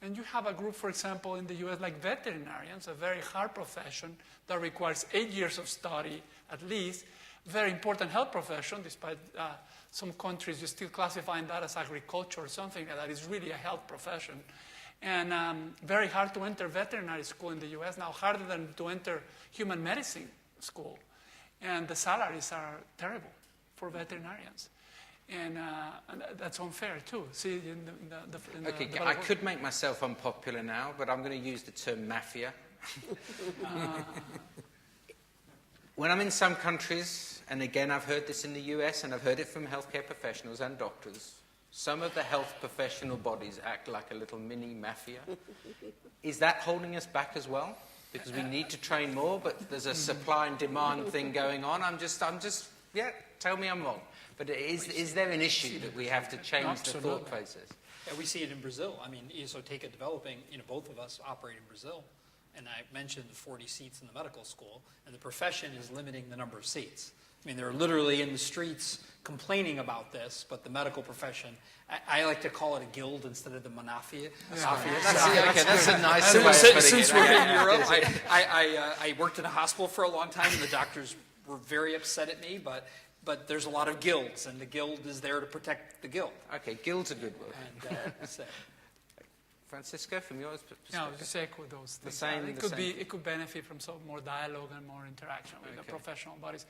And you have a group, for example, in the U.S. like veterinarians, a very hard profession that requires 8 years of study at least. Very important health profession, despite some countries you're still classifying that as agriculture or something like that. Is really a health profession. And very hard to enter veterinary school in the U.S. now, harder than to enter human medicine school. And the salaries are terrible for veterinarians. And that's unfair too. See, I could make myself unpopular now, but I'm going to use the term mafia. When I'm in some countries, and again I've heard this in the US and I've heard it from healthcare professionals and doctors, some of the health professional bodies act like a little mini mafia. Is that holding us back as well? Because we need to train more, but there's a supply and demand thing going on. I'm just, tell me I'm wrong. But is there an issue that we have to change the thought process? Yeah, we see it in Brazil. I mean, Isoteca Developing, both of us operate in Brazil. And I mentioned the 40 seats in the medical school, and the profession is limiting the number of seats. I mean, they're literally in the streets complaining about this, but the medical profession, I like to call it a guild instead of the mafia. That's a nice way of putting Since it. we're in Europe, I worked in a hospital for a long time, and the doctors were very upset at me, but there's a lot of guilds, and the guild is there to protect the guild. Okay, guild's a good word. And so, Francisco, from your perspective? Yeah, I'll just echo those things. same- It the could be, same. it could benefit from some more dialogue and more interaction with the professional bodies.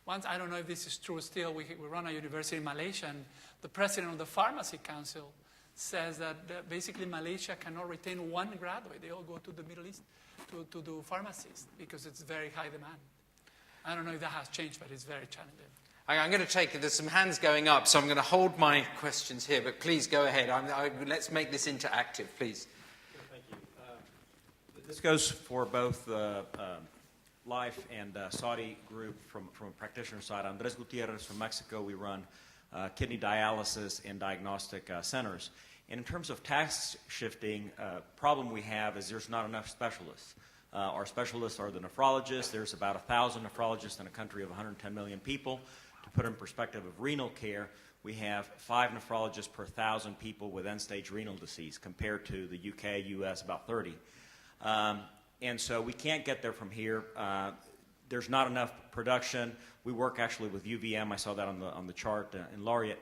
Once, I don't know if this is true still, we run a university in Malaysia, and the president of the Pharmacy Council says that basically Malaysia cannot retain one graduate. They all go to the Middle East to do pharmacists because it's very high demand. I don't know if that has changed, but it's very challenging. I'm going to take, there's some hands going up, so I'm going to hold my questions here, but please go ahead. Let's make this interactive, please. Thank you. This goes for both the Life and Saudi group from a practitioner side. Andres Gutierrez from Mexico, we run kidney dialysis and diagnostic centers. And in terms of task shifting, problem we have is there's not enough specialists. Our specialists are the nephrologists. There's about 1,000 nephrologists in a country of 110 million people. To put in perspective of renal care, we have 5 nephrologists per 1,000 people with end-stage renal disease, compared to the UK, US, about 30. And so we can't get there from here. There's not enough production. We work actually with UVM. I saw that on the chart in Laureate.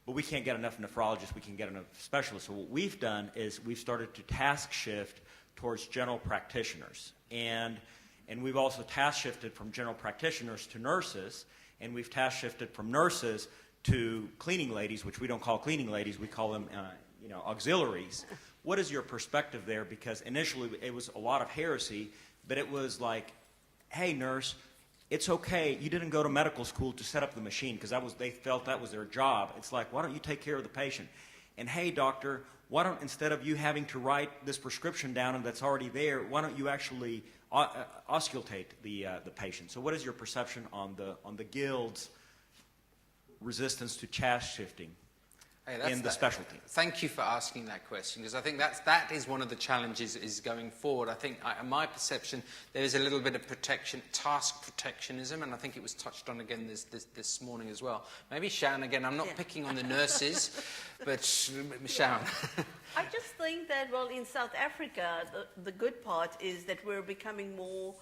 But we can't get enough nephrologists. We can get enough specialists. So what we've done is we've started to task shift towards general practitioners. And we've also task shifted from general practitioners to nurses. And we've task shifted from nurses to cleaning ladies, which we don't call cleaning ladies. We call them auxiliaries. What is your perspective there? Because initially it was a lot of heresy, but it was like, hey, nurse, it's okay. You didn't go to medical school to set up the machine, because they felt that was their job. It's like, why don't you take care of the patient? And hey, doctor, why don't, instead of you having to write this prescription down and that's already there, why don't you actually auscultate the patient? So what is your perception on the guild's resistance to task shifting in the specialty? Thank you for asking that question, because I think that is one of the challenges is going forward. I think, in my perception, there is a little bit of task protectionism, and I think it was touched on again this morning as well. Maybe Sharon again. I'm not picking on the nurses, but Sharon. I just think that, well, in South Africa, the good part is that we're becoming more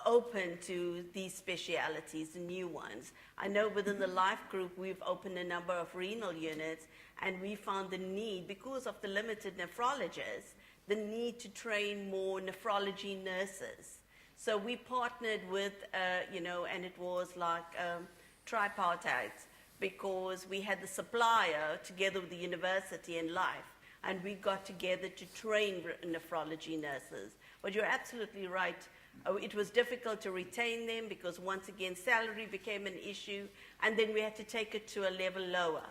open to these specialities, the new ones. I know within the Life group, we've opened a number of renal units, and we found the need, because of the limited nephrologists, the need to train more nephrology nurses. So we partnered with, and it was like tripartite, because we had the supplier together with the university and Life, and we got together to train nephrology nurses. But you're absolutely right. It was difficult to retain them because, once again, salary became an issue, and then we had to take it to a level lower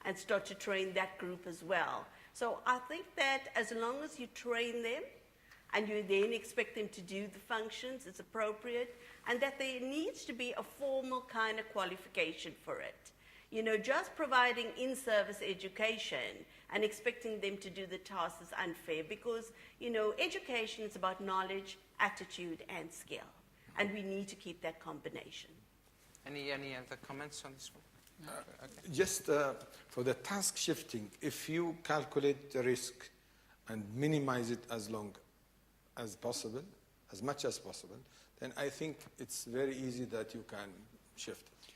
and start to train that group as well. So I think that as long as you train them and you then expect them to do the functions, it's appropriate, and that there needs to be a formal kind of qualification for it. Just providing in-service education and expecting them to do the tasks is unfair, because, education is about knowledge, attitude, and skill. And we need to keep that combination. Any other comments on this one? Just for the task shifting, if you calculate the risk and minimize it as long as possible, as much as possible, then I think it's very easy that you can shift it.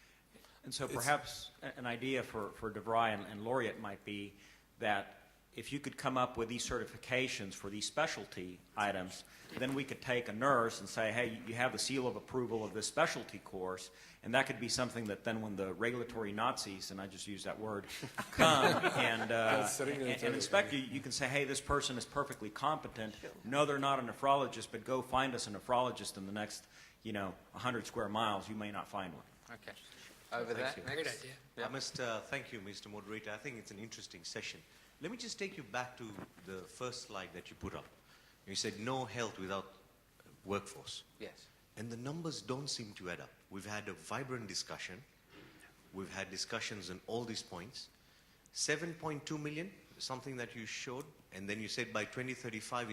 And so perhaps an idea for DeVry and Laureate might be that if you could come up with these certifications for these specialty items, then we could take a nurse and say, hey, you have the seal of approval of this specialty course, and that could be something that then when the regulatory Nazis, and I just use that word, come and inspect you, you can say, hey, this person is perfectly competent. No, they're not a nephrologist, but go find us a nephrologist in the next, 100 square miles. You may not find one. Okay. Over there. Great idea. Yeah. Thank you, Mr. Moderator. I think it's an interesting session. Let me just take you back to the first slide that you put up. You said no health without workforce. Yes. And the numbers don't seem to add up. We've had a vibrant discussion. We've had discussions on all these points. 7.2 million, something that you showed, and then you said by 2035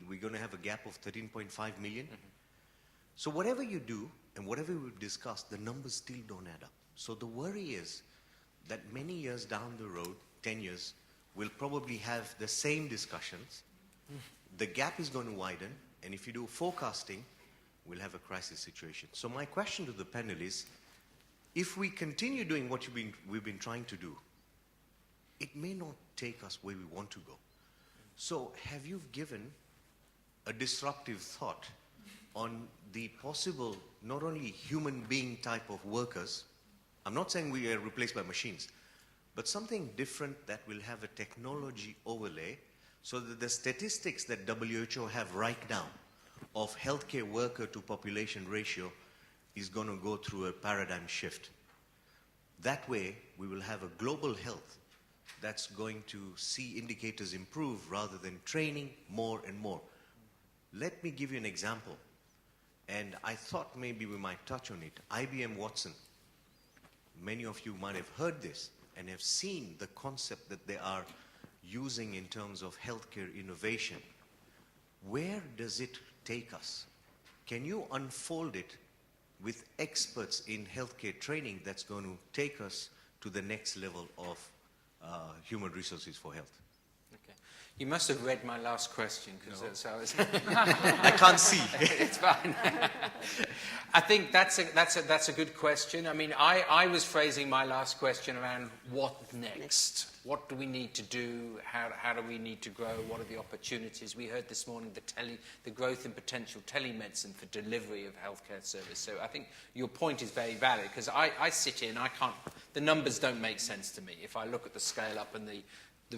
we're going to have a gap of 13.5 million. So whatever you do and whatever we've discussed, the numbers still don't add up. So the worry is that many years down the road, 10 years, we'll probably have the same discussions. The gap is going to widen, and if you do forecasting, we'll have a crisis situation. So my question to the panel is, if we continue doing what we've been trying to do, it may not take us where we want to go. So have you given a disruptive thought on the possible, not only human being type of workers, I'm not saying we are replaced by machines, but something different that will have a technology overlay so that the statistics that WHO have right now of healthcare worker to population ratio is going to go through a paradigm shift. That way, we will have a global health that's going to see indicators improve rather than training more and more. Let me give you an example. And I thought maybe we might touch on it. IBM Watson. Many of you might have heard this and have seen the concept that they are using in terms of healthcare innovation. Where does it take us? Can you unfold it with experts in healthcare training that's going to take us to the next level of human resources for health? Okay. You must have read my last question, because that's how it's... I can't see. It's fine. I think that's a good question. I mean, I was phrasing my last question around what next? What do we need to do? How do we need to grow? What are the opportunities? We heard this morning the growth in potential telemedicine for delivery of healthcare service. So I think your point is very valid, because I sit here and I can't, the numbers don't make sense to me if I look at the scale up and the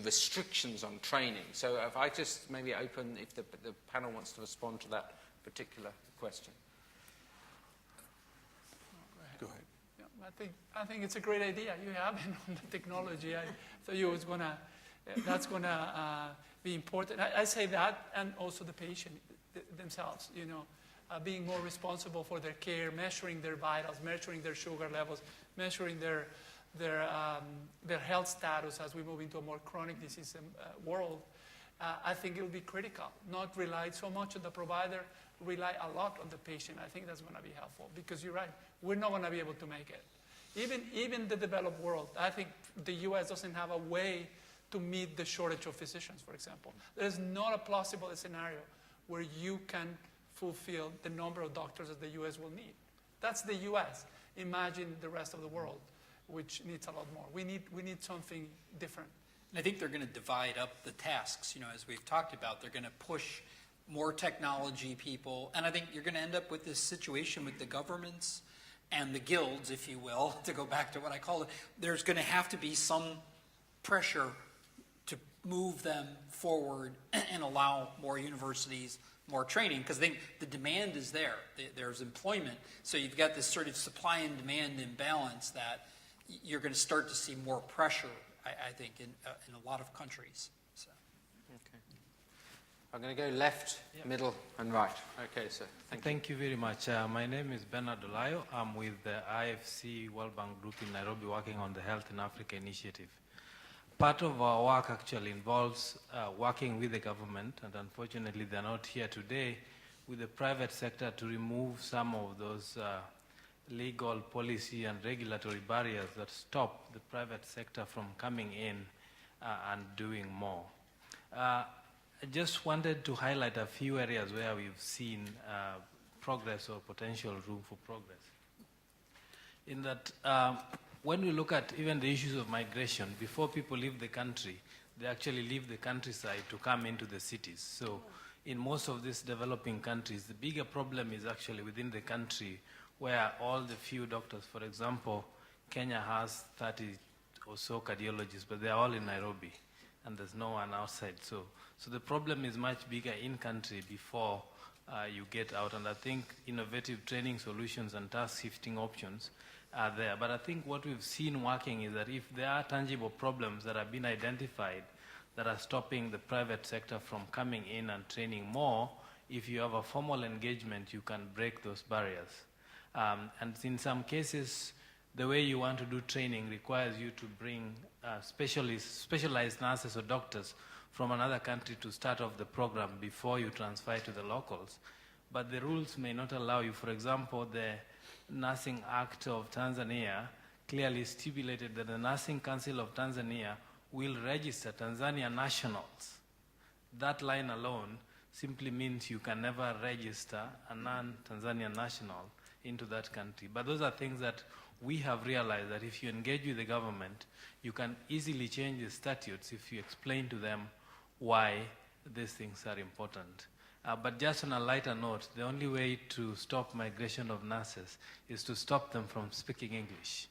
restrictions on training. So if I just maybe open, if the panel wants to respond to that particular question. Go ahead. Yeah, I think it's a great idea. You have it on the technology. I thought you was that's gonna be important. I say that, and also the patient themselves. You know, being more responsible for their care, measuring their vitals, measuring their sugar levels, measuring their health status as we move into a more chronic disease world. I think it will be critical. Not rely so much on the provider, rely a lot on the patient. I think that's going to be helpful, because you're right. We're not going to be able to make it. Even the developed world, I think the U.S. doesn't have a way to meet the shortage of physicians, for example. There's not a plausible scenario where you can fulfill the number of doctors that the U.S. will need. That's the U.S. Imagine the rest of the world, which needs a lot more. We need something different. And I think they're going to divide up the tasks. You know, as we've talked about, they're going to push more technology people. And I think you're going to end up with this situation with the governments and the guilds, if you will, to go back to what I call it. There's going to have to be some pressure to move them forward and allow more universities, more training, because I think the demand is there. There's employment. So you've got this sort of supply and demand imbalance that you're going to start to see more pressure, I think, in a lot of countries. So. Okay. I'm going to go left, middle, and right. Okay, sir. Thank you very much. My name is Bernard Olayo. I'm with the IFC World Bank Group in Nairobi, working on the Health in Africa initiative. Part of our work actually involves working with the government, and unfortunately they're not here today, with the private sector to remove some of those legal, policy, and regulatory barriers that stop the private sector from coming in and doing more. I just wanted to highlight a few areas where we've seen progress or potential room for progress. In that, when we look at even the issues of migration, before people leave the country, they actually leave the countryside to come into the cities. So in most of these developing countries, the bigger problem is actually within the country, where all the few doctors, for example, Kenya has 30 or so cardiologists, but they're all in Nairobi, and there's no one outside. So the problem is much bigger in country before you get out, and I think innovative training solutions and task shifting options are there. But I think what we've seen working is that if there are tangible problems that have been identified that are stopping the private sector from coming in and training more, if you have a formal engagement, you can break those barriers. And in some cases, the way you want to do training requires you to bring specialized nurses or doctors from another country to start off the program before you transfer to the locals. but the rules may not allow you. For example, the Nursing Act of Tanzania clearly stipulated that the Nursing Council of Tanzania will register Tanzania nationals. That line alone simply means you can never register a non-Tanzanian national into that country. But those are things that we have realized that if you engage with the government, you can easily change the statutes if you explain to them why these things are important. But just on a lighter note, the only way to stop migration of nurses is to stop them from speaking English.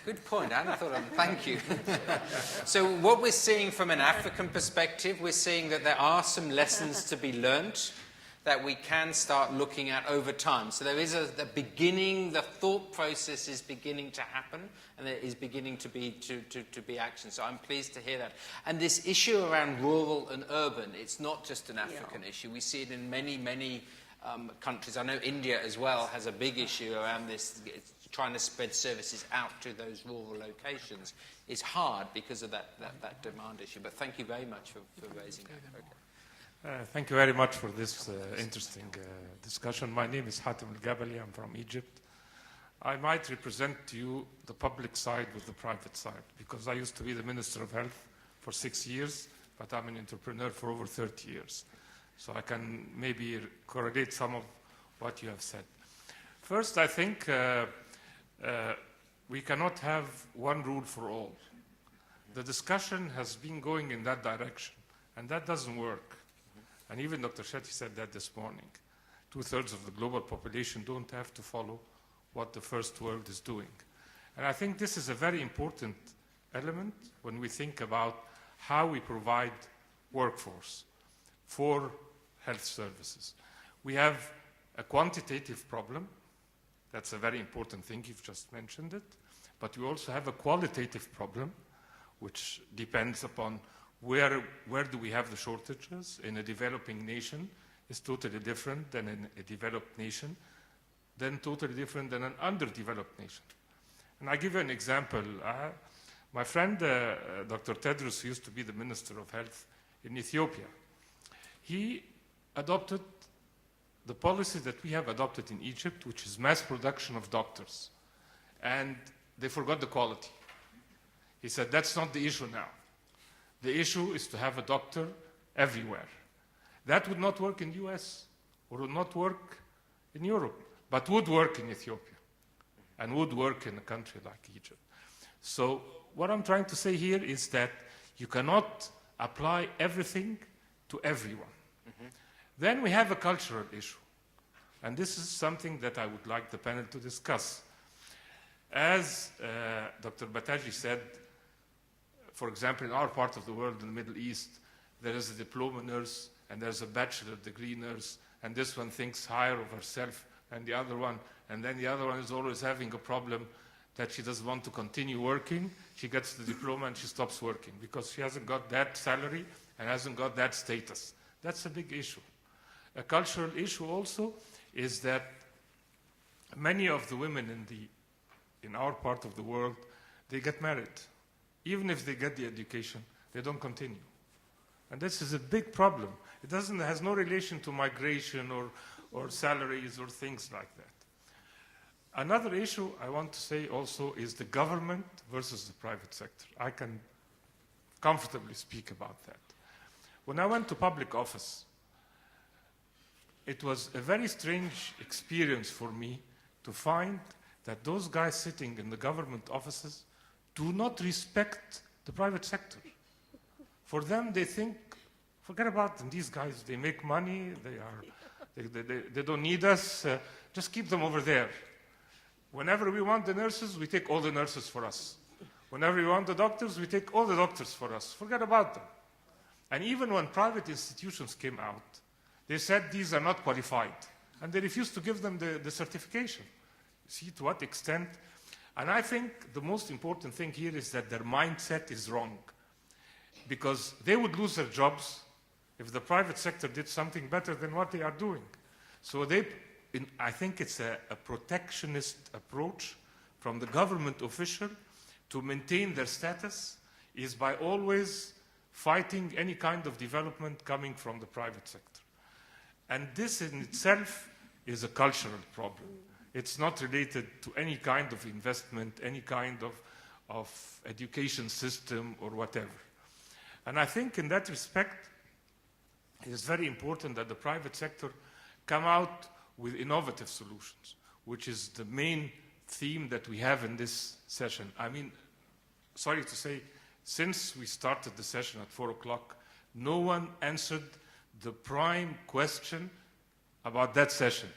Good point. I hadn't thought of it. Thank you. So what we're seeing from an African perspective, we're seeing that there are some lessons to be learned that we can start looking at over time. So there is the beginning, the thought process is beginning to happen, and there is beginning to be action. So I'm pleased to hear that. And this issue around rural and urban, it's not just an African issue. We see it in many, many countries. I know India as well has a big issue around this. It's trying to spread services out to those rural locations is hard because of that demand issue. But thank you very much for raising that. Okay. Thank you very much for this interesting discussion. My name is Hatem Al-Gabali. I'm from Egypt. I might represent to you the public side with the private side, because I used to be the Minister of Health for 6 years, but I'm an entrepreneur for over 30 years. So I can maybe correlate some of what you have said. First, I think we cannot have one rule for all. The discussion has been going in that direction, and that doesn't work. And even Dr. Shetty said that this morning. 2/3 of the global population don't have to follow what the first world is doing. And I think this is a very important element when we think about how we provide workforce for health services. We have a quantitative problem. That's a very important thing. You've just mentioned it. But we also have a qualitative problem, which depends upon where do we have the shortages. In a developing nation is totally different than in a developed nation, then totally different than an underdeveloped nation. And I give you an example. My friend, Dr. Tedros, who used to be the Minister of Health in Ethiopia, he adopted the policy that we have adopted in Egypt, which is mass production of doctors. And they forgot the quality. He said, that's not the issue now. The issue is to have a doctor everywhere. That would not work in the US, or would not work in Europe, but would work in Ethiopia, and would work in a country like Egypt. So what I'm trying to say here is that you cannot apply everything to everyone. Mm-hmm. Then we have a cultural issue, and this is something that I would like the panel to discuss. As Dr. Bataji said, for example, in our part of the world, in the Middle East, there is a diploma nurse and there's a bachelor degree nurse, and this one thinks higher of herself than the other one, and then the other one is always having a problem that she doesn't want to continue working. She gets the diploma and she stops working because she hasn't got that salary and hasn't got that status. That's a big issue. A cultural issue also is that many of the women in our part of the world, they get married. Even if they get the education, they don't continue. And this is a big problem. It has no relation to migration or salaries or things like that. Another issue I want to say also is the government versus the private sector. I can comfortably speak about that. When I went to public office, it was a very strange experience for me to find that those guys sitting in the government offices do not respect the private sector. For them, they think, forget about them. These guys, they make money. They don't need us. Just keep them over there. Whenever we want the nurses, we take all the nurses for us. Whenever we want the doctors, we take all the doctors for us. Forget about them. And even when private institutions came out, they said these are not qualified. And they refused to give them the certification. See to what extent? And I think the most important thing here is that their mindset is wrong, because they would lose their jobs if the private sector did something better than what they are doing. So I think it's a protectionist approach from the government official to maintain their status is by always fighting any kind of development coming from the private sector. And this in itself is a cultural problem. It's not related to any kind of investment, any kind of education system or whatever. And I think in that respect, it is very important that the private sector come out with innovative solutions, which is the main theme that we have in this session. I mean, sorry to say, since we started the session at 4 o'clock, no one answered the prime question about that session.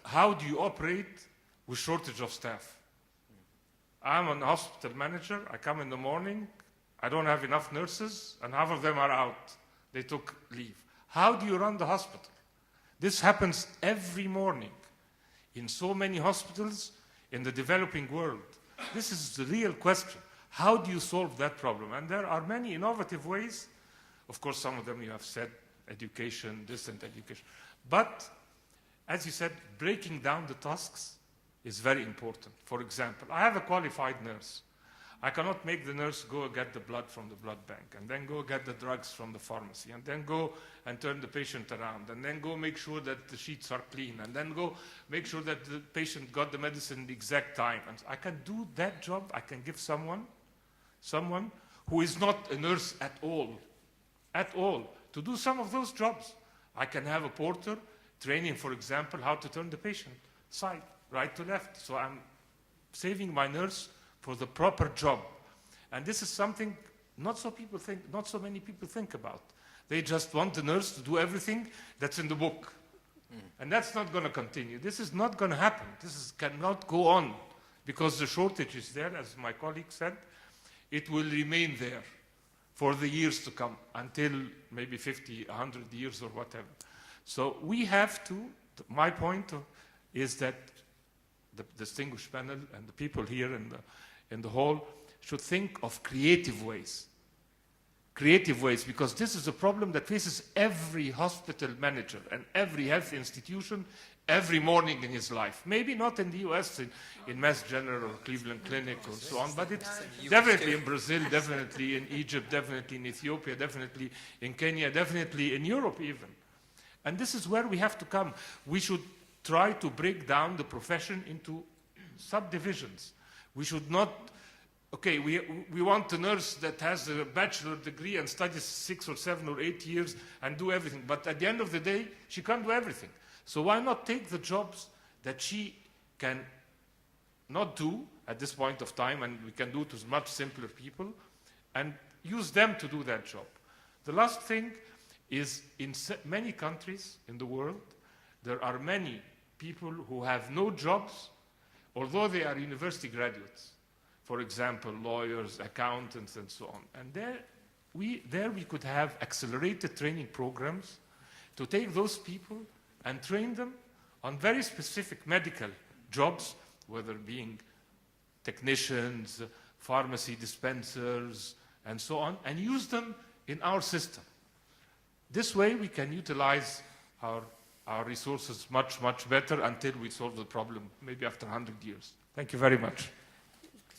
How do you operate with shortage of staff? I'm a hospital manager. I come in the morning. I don't have enough nurses, and half of them are out. They took leave. How do you run the hospital? This happens every morning in so many hospitals in the developing world. This is the real question. How do you solve that problem? And there are many innovative ways. Of course, some of them you have said, education, distant education. But, as you said, breaking down the tasks is very important. For example, I have a qualified nurse. I cannot make the nurse go get the blood from the blood bank, and then go get the drugs from the pharmacy, and then go and turn the patient around, and then go make sure that the sheets are clean, and then go make sure that the patient got the medicine the exact time. And I can do that job. I can give someone who is not a nurse at all, to do some of those jobs. I can have a porter training, for example, how to turn the patient side, right to left. So I'm saving my nurse for the proper job. And this is something not so many people think about. They just want the nurse to do everything that's in the book. And that's not going to continue. This is not going to happen. Cannot go on, because the shortage is there, as my colleague said. It will remain there for the years to come, until maybe 50, 100 years or whatever. So we have to, my point is that the distinguished panel and the people here in the hall should think of creative ways, because this is a problem that faces every hospital manager and every health institution every morning in his life. Maybe not in the US, in Mass General or Cleveland Clinic or so on, but it's definitely in Brazil, definitely in Egypt, definitely in Ethiopia, definitely in Kenya, definitely in Europe even. And this is where we have to come. We should try to break down the profession into subdivisions. We should not, okay, we want a nurse that has a bachelor degree and studies 6 or 7 or 8 years and do everything. But at the end of the day, she can't do everything. So why not take the jobs that she can not do at this point of time, and we can do to much simpler people, and use them to do that job. The last thing is, in many countries in the world, there are many people who have no jobs, although they are university graduates. For example, lawyers, accountants, and so on. And there we could have accelerated training programs to take those people and train them on very specific medical jobs, whether being technicians, pharmacy dispensers, and so on, and use them in our system. This way we can utilize our resources much, much better until we solve the problem, maybe after 100 years. Thank you very much.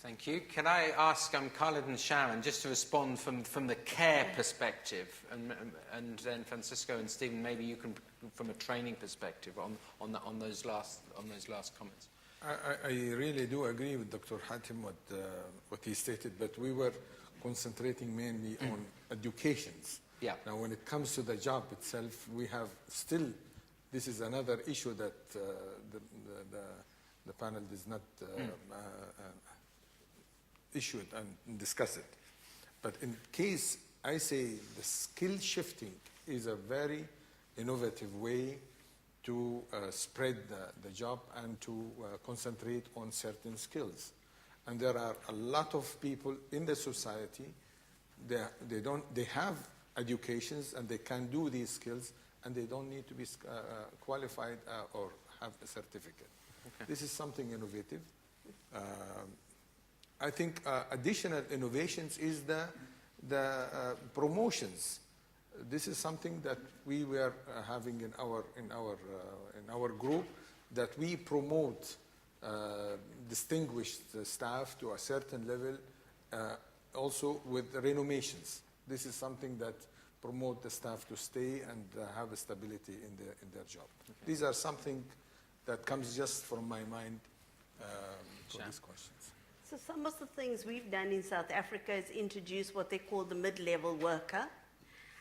Thank you. Can I ask Khalid and Sharon just to respond from the care perspective, and then Francisco and Stephen, maybe you can from a training perspective on those last comments. I really do agree with Dr. Hatem what he stated, but we were concentrating mainly on educations. Yeah. Now, when it comes to the job itself, we have still, this is another issue that the panel does not issue it and discuss it. But in case I say the skill shifting is a very innovative way to spread the job and to concentrate on certain skills. And there are a lot of people in the society, they have educations and they can do these skills, and they don't need to be qualified or have a certificate. Okay. This is something innovative. I think additional innovations is the promotions. This is something that we were having in our group, that we promote distinguished staff to a certain level, also with renovations. This is something that promote the staff to stay and have a stability in their job. These are something that comes just from my mind for these questions. So some of the things we've done in South Africa is introduce what they call the mid-level worker.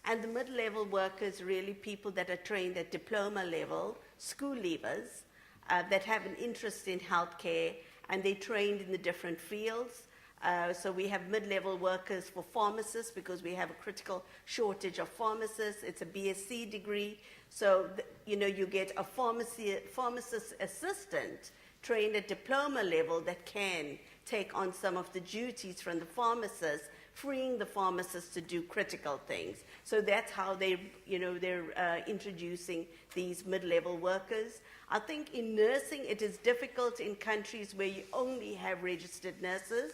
And the mid-level worker is really people that are trained at diploma level, school leavers, that have an interest in healthcare, and they're trained in the different fields. So we have mid-level workers for pharmacists because we have a critical shortage of pharmacists. It's a BSc degree. So, you get a pharmacist assistant trained at diploma level that can take on some of the duties from the pharmacist, freeing the pharmacist to do critical things. So that's how they're introducing these mid-level workers. I think in nursing, it is difficult in countries where you only have registered nurses.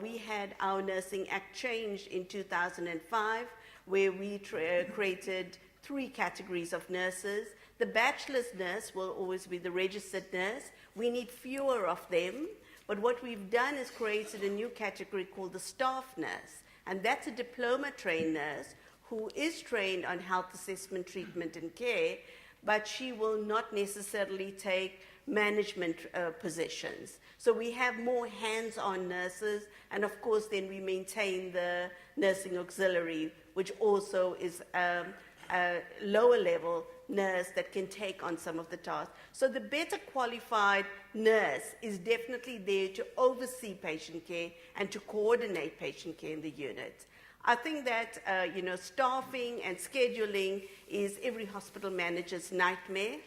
We had our Nursing Act changed in 2005, where we created 3 categories of nurses. The bachelor's nurse will always be the registered nurse. We need fewer of them. But what we've done is created a new category called the staff nurse. And that's a diploma-trained nurse who is trained on health assessment, treatment, and care, but she will not necessarily take management positions. So we have more hands-on nurses, and of course then we maintain the nursing auxiliary, which also is a lower level nurse that can take on some of the tasks. So the better qualified nurse is definitely there to oversee patient care and to coordinate patient care in the unit. I think that staffing and scheduling is every hospital manager's nightmare.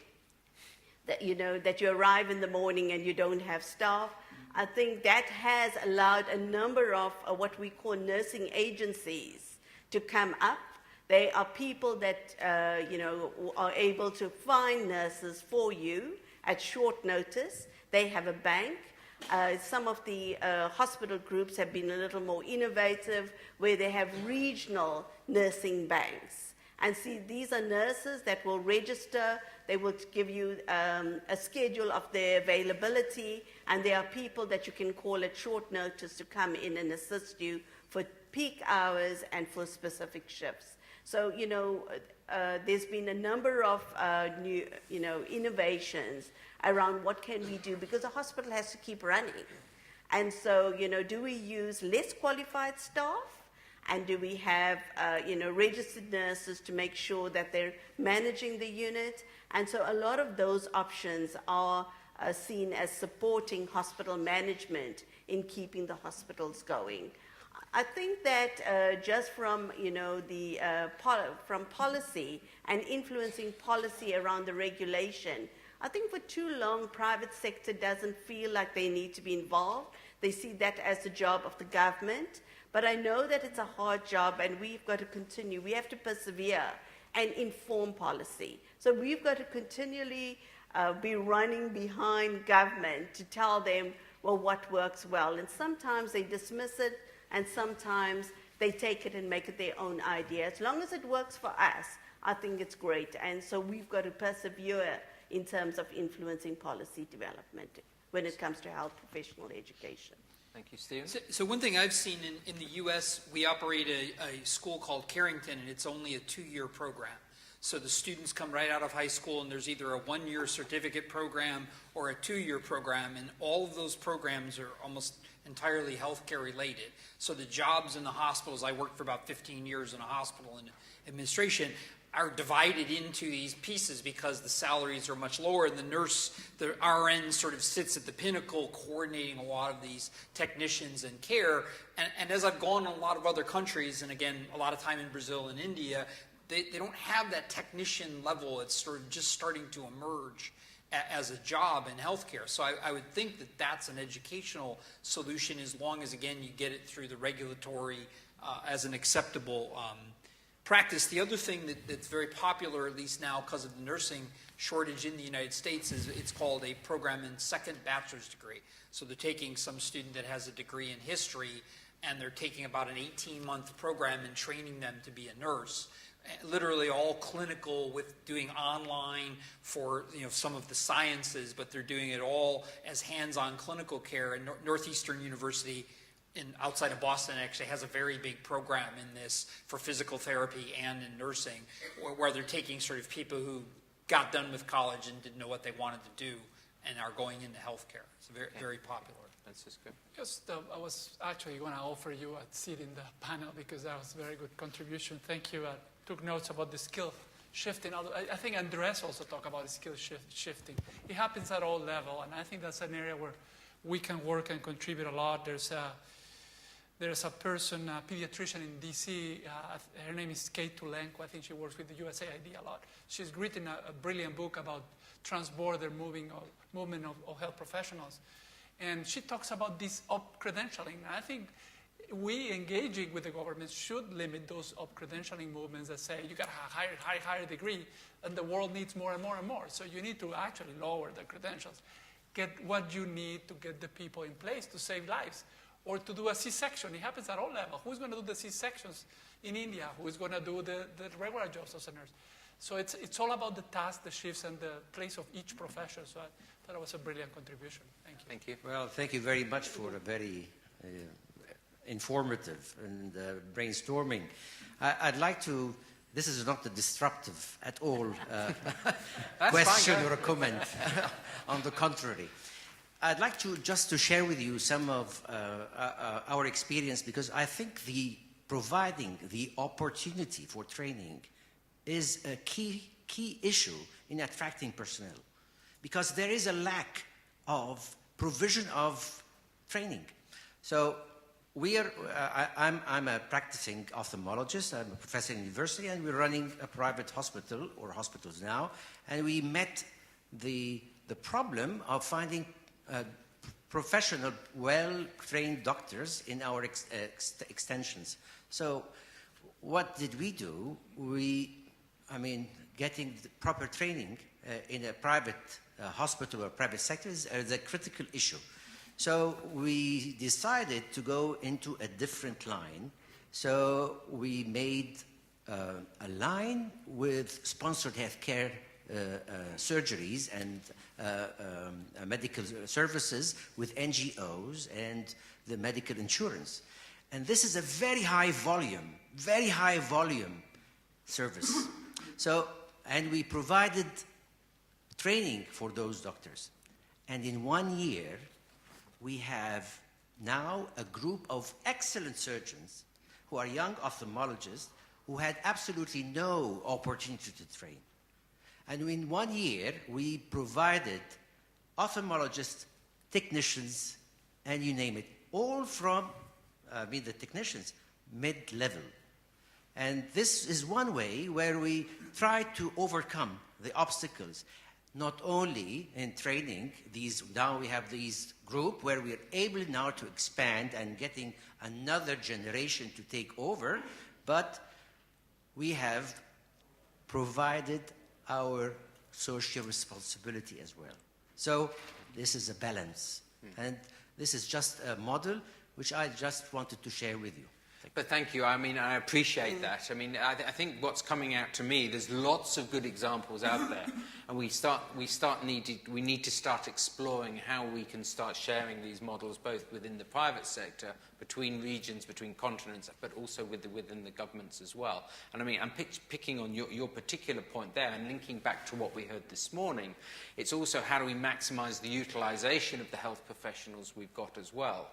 That you arrive in the morning and you don't have staff. I think that has allowed a number of what we call nursing agencies to come up. They are people that are able to find nurses for you at short notice. They have a bank. Some of the hospital groups have been a little more innovative, where they have regional nursing banks. And see, these are nurses that will register. They will give you a schedule of their availability, and there are people that you can call at short notice to come in and assist you for peak hours and for specific shifts. So, there's been a number of new, innovations around what can we do, because the hospital has to keep running. And so, do we use less qualified staff? And do we have, registered nurses to make sure that they're managing the unit? And so a lot of those options are seen as supporting hospital management in keeping the hospitals going. I think that just from, from policy and influencing policy around the regulation, I think for too long, private sector doesn't feel like they need to be involved. They see that as the job of the government. But I know that it's a hard job, and we've got to continue. We have to persevere and inform policy. So we've got to continually be running behind government to tell them, well, what works well. And sometimes they dismiss it, and sometimes they take it and make it their own idea. As long as it works for us, I think it's great. And so we've got to persevere in terms of influencing policy development when it comes to health professional education. Thank you, Stephen. So one thing I've seen in the U.S., we operate a school called Carrington, and it's only a 2-year program. So the students come right out of high school, and there's either a 1-year certificate program or a 2-year program, and all of those programs are almost entirely healthcare related. So the jobs in the hospitals, I worked for about 15 years in a hospital in administration, are divided into these pieces because the salaries are much lower, and the RN sort of sits at the pinnacle coordinating a lot of these technicians and care. And as I've gone to a lot of other countries, and again, a lot of time in Brazil and India, they don't have that technician level. It's sort of just starting to emerge as a job in healthcare. So I would think that that's an educational solution, as long as, again, you get it through the regulatory as an acceptable practice. The other thing that's very popular, at least now because of the nursing shortage in the United States, is it's called a program in second bachelor's degree. So they're taking some student that has a degree in history, and they're taking about an 18-month program and training them to be a nurse. Literally all clinical, with doing online for some of the sciences, but they're doing it all as hands-on clinical care. And Northeastern University outside of Boston actually has a very big program in this for physical therapy and in nursing, where they're taking sort of people who got done with college and didn't know what they wanted to do and are going into healthcare. It's very, very popular. Francisco. Just, I was actually going to offer you a seat in the panel because that was a very good contribution. Thank you. I took notes about the skill shifting. I think Andres also talked about skill shifting. It happens at all levels, and I think that's an area where we can work and contribute a lot. There's a person, a pediatrician in D.C., her name is Kate Tulenko. I think she works with the USAID a lot. She's written a brilliant book about trans-border movement of health professionals. And she talks about this up-credentialing. I think we engaging with the government should limit those up-credentialing movements that say you got a higher degree, and the world needs more and more and more. So you need to actually lower the credentials. Get what you need to get the people in place to save lives. Or to do a C-section. It happens at all levels. Who's going to do the C-sections in India? Who's going to do the regular jobs as a nurse? So it's all about the task, the shifts, and the place of each profession. So I thought it was a brilliant contribution. Thank you. Thank you. Well, thank you very much for a very informative and brainstorming. I'd like to, this is not a disruptive at all question or a comment. On the contrary. I'd like to just to share with you some of our experience, because I think providing the opportunity for training is a key issue in attracting personnel, because there is a lack of provision of training. So I'm a practicing ophthalmologist. I'm a professor in university, and we're running a private hospital or hospitals now, and we met the problem of finding professional, well-trained doctors in our extensions. So what did we do? Getting the proper training in a private hospital or private sector is a critical issue. So we decided to go into a different line. So we made a line with sponsored healthcare surgeries and medical services with NGOs and the medical insurance. And this is a very high volume service. And we provided training for those doctors. And in 1 year, we have now a group of excellent surgeons who are young ophthalmologists who had absolutely no opportunity to train. And in 1 year, we provided ophthalmologists, technicians, and you name it, all from, the technicians, mid-level. And this is one way where we try to overcome the obstacles, not only in training. Now we have these group where we're able now to expand and getting another generation to take over, but we have provided our social responsibility as well. So this is a balance. And this is just a model which I just wanted to share with you. But thank you. I appreciate that. I think what's coming out to me, there's lots of good examples out there, and we need to start exploring how we can start sharing these models both within the private sector, between regions, between continents, but also within the governments as well. And I'm picking on your particular point there and linking back to what we heard this morning. It's also how do we maximize the utilization of the health professionals we've got as well.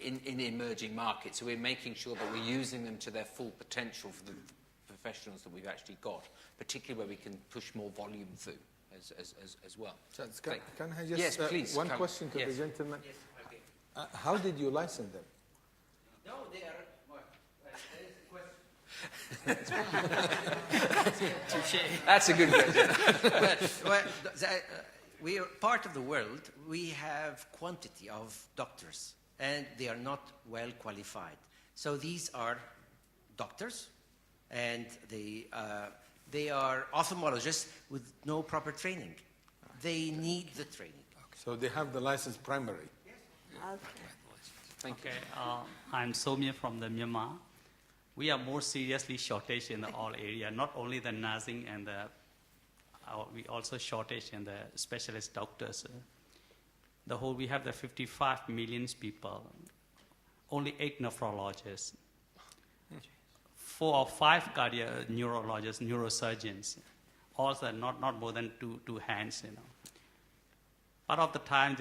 In emerging markets. So we're making sure that we're using them to their full potential for the professionals that we've actually got, particularly where we can push more volume through as well. Can I just, yes, please, one question to the gentleman? Yes, okay. How did you license them? No, they are, there is a question. That's a good question. We are part of the world. We have quantity of doctors, and they are not well qualified. So these are doctors, and they are ophthalmologists with no proper training. They need the training. So they have the license primary. Yes. Okay. Thank you. I'm Somya from the Myanmar. We are more seriously shortage in all area, not only the nursing and we also shortage in the specialist doctors. We have the 55 million people. only 8 nephrologists, 4 or 5 neurologists, neurosurgeons, also not more than two hands, you know. Part of the time,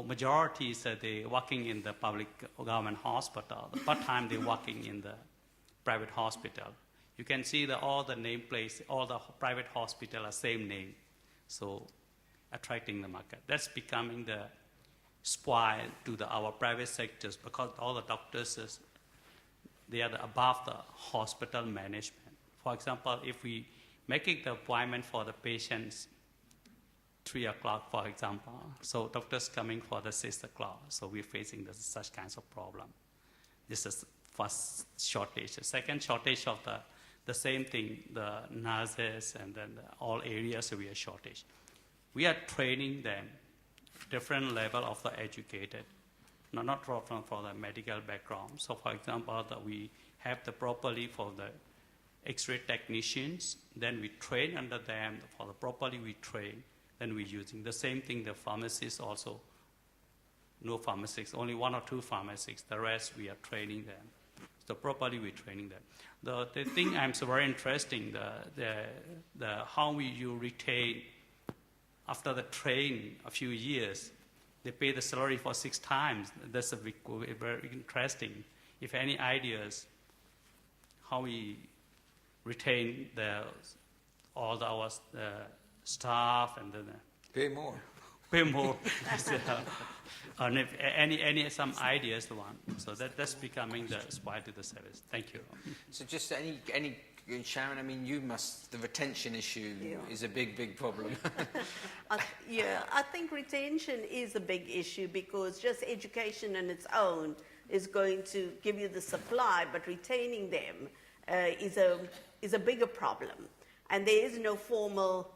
majorities they working in the public government hospital. The part time they working in the private hospital. You can see all the nameplates, all the private hospital are same name, so attracting the market. That's becoming the spoil to our private sectors because all the doctors they are above the hospital management. For example, if we making the appointment for the patients 3 o'clock, for example. So doctors coming for the 6 o'clock. So we're facing such kinds of problem. This is first shortage. The second shortage of the same thing, the nurses and then all areas we are shortage. We are training them different level of the educated, not from the medical background. So for example, we have the properly for the X-ray technicians, then we train under them, for the properly we train. Then we're using the same thing, the pharmacists also, no pharmacists, only 1 or 2 pharmacists, the rest we are training them. So properly we're training them. The thing I'm so very interesting, how you retain, after the train a few years, they pay the salary for 6 times. That's very interesting. If any ideas, how we retain all our staff and then Pay more. And if some ideas one. So that's becoming the spoil to the service. Thank you. So just any Sharon, I mean, the retention issue is a big problem. I think retention is a big issue because just education on its own is going to give you the supply, but retaining them is a bigger problem. And there is no formal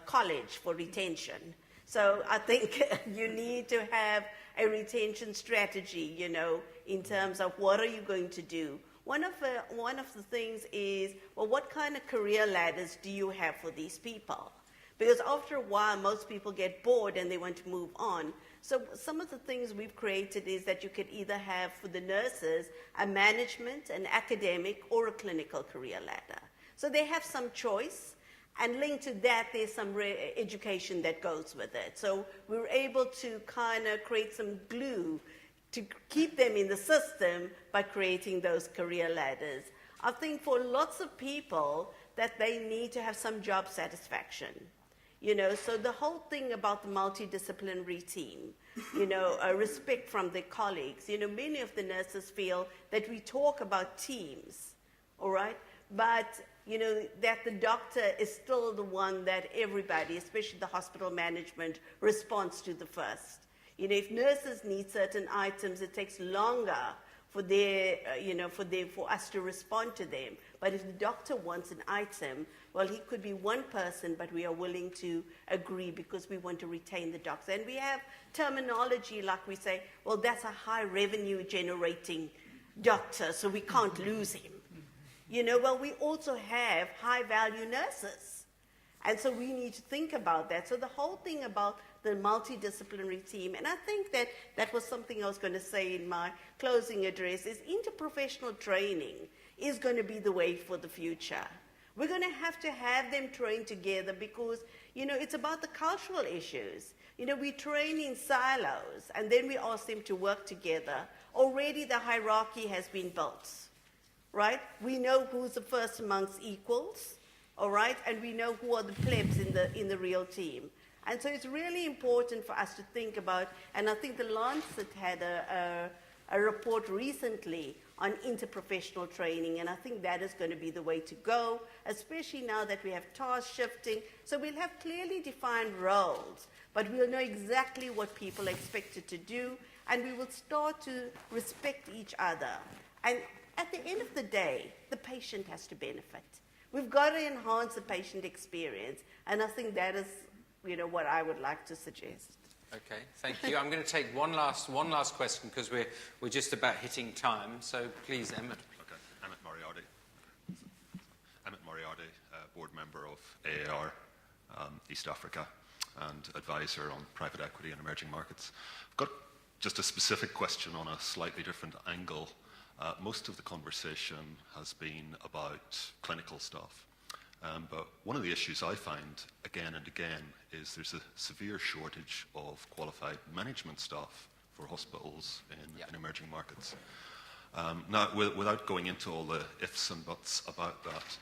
college for retention. So I think you need to have a retention strategy, you know, in terms of what are you going to do. One of the things is, well, what kind of career ladders do you have for these people? Because after a while, most people get bored and they want to move on. So some of the things we've created is that you could either have for the nurses a management, an academic, or a clinical career ladder. So they have some choice. And linked to that, there's some education that goes with it. So we were able to kind of create some glue to keep them in the system by creating those career ladders. I think for lots of people that they need to have some job satisfaction. You know, so the whole thing about the multidisciplinary team, you know, respect from their colleagues. You know, many of the nurses feel that we talk about teams, all right? But you know, that the doctor is still the one that everybody, especially the hospital management, responds to the first. You know, if nurses need certain items, it takes longer for us to respond to them. But if the doctor wants an item, well, he could be one person, but we are willing to agree because we want to retain the doctor. And we have terminology like we say, well, that's a high revenue generating doctor, so we can't lose him. You know, well, we also have high-value nurses. And so we need to think about that. So the whole thing about the multidisciplinary team, and I think that was something I was going to say in my closing address, is interprofessional training is going to be the way for the future. We're going to have them train together because, you know, it's about the cultural issues. You know, we train in silos, and then we ask them to work together. Already the hierarchy has been built. Right? We know who's the first amongst equals, all right? And we know who are the plebs in the real team. And so it's really important for us to think about, and I think the Lancet had a report recently on interprofessional training, and I think that is going to be the way to go, especially now that we have task shifting. So we'll have clearly defined roles, but we'll know exactly what people are expected to do, and we will start to respect each other. And at the end of the day, the patient has to benefit. We've got to enhance the patient experience, and I think that is, you know, what I would like to suggest. Okay, thank you. I'm going to take one last question because we're just about hitting time. So please, Emmett. Okay, Emmett Moriarty, board member of AAR East Africa and advisor on private equity and emerging markets. I've got just a specific question on a slightly different angle. Most of the conversation has been about clinical stuff. But one of the issues I find again and again is there's a severe shortage of qualified management staff for hospitals in emerging markets. Now, without going into all the ifs and buts about that,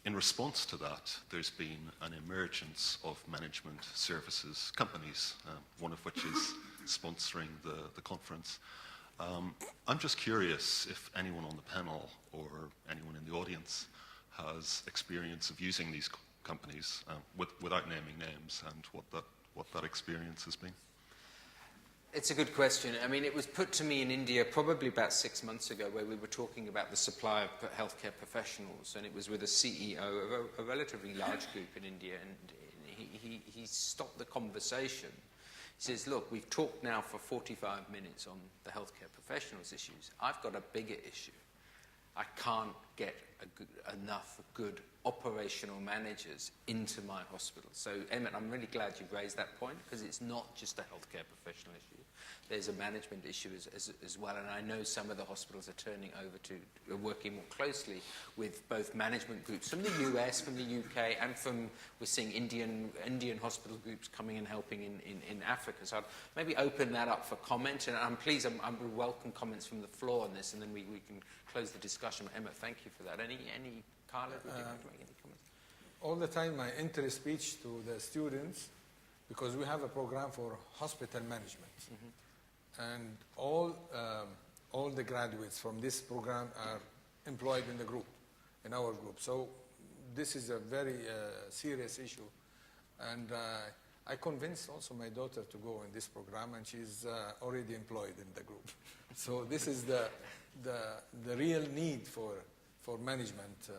in response to that, there's been an emergence of management services companies, one of which is sponsoring the conference. I'm just curious if anyone on the panel or anyone in the audience has experience of using these companies without naming names, and what that experience has been. It's a good question. I mean, it was put to me in India probably about 6 months ago, where we were talking about the supply of healthcare professionals, and it was with a CEO of a relatively large group in India, and he stopped the conversation. He says, look, we've talked now for 45 minutes on the healthcare professionals issues. I've got a bigger issue. I can't get enough good operational managers into my hospital. So, Emmett, I'm really glad you've raised that point, because it's not just a healthcare professional issue. There's a management issue as well, and I know some of the hospitals are turning over to working more closely with both management groups from the US, from the UK, and we're seeing Indian hospital groups coming and helping in Africa. So I'd maybe open that up for comment, and I'm pleased, I would welcome comments from the floor on this, and then we can close the discussion. Emmett, thank you for that. Any Carla, would you like to make any comments? All the time I enter a speech to the students, because we have a program for hospital management. And all the graduates from this program are employed in the group, in our group. So this is a very serious issue. And I convinced also my daughter to go in this program, and she's already employed in the group. So this is the real need for management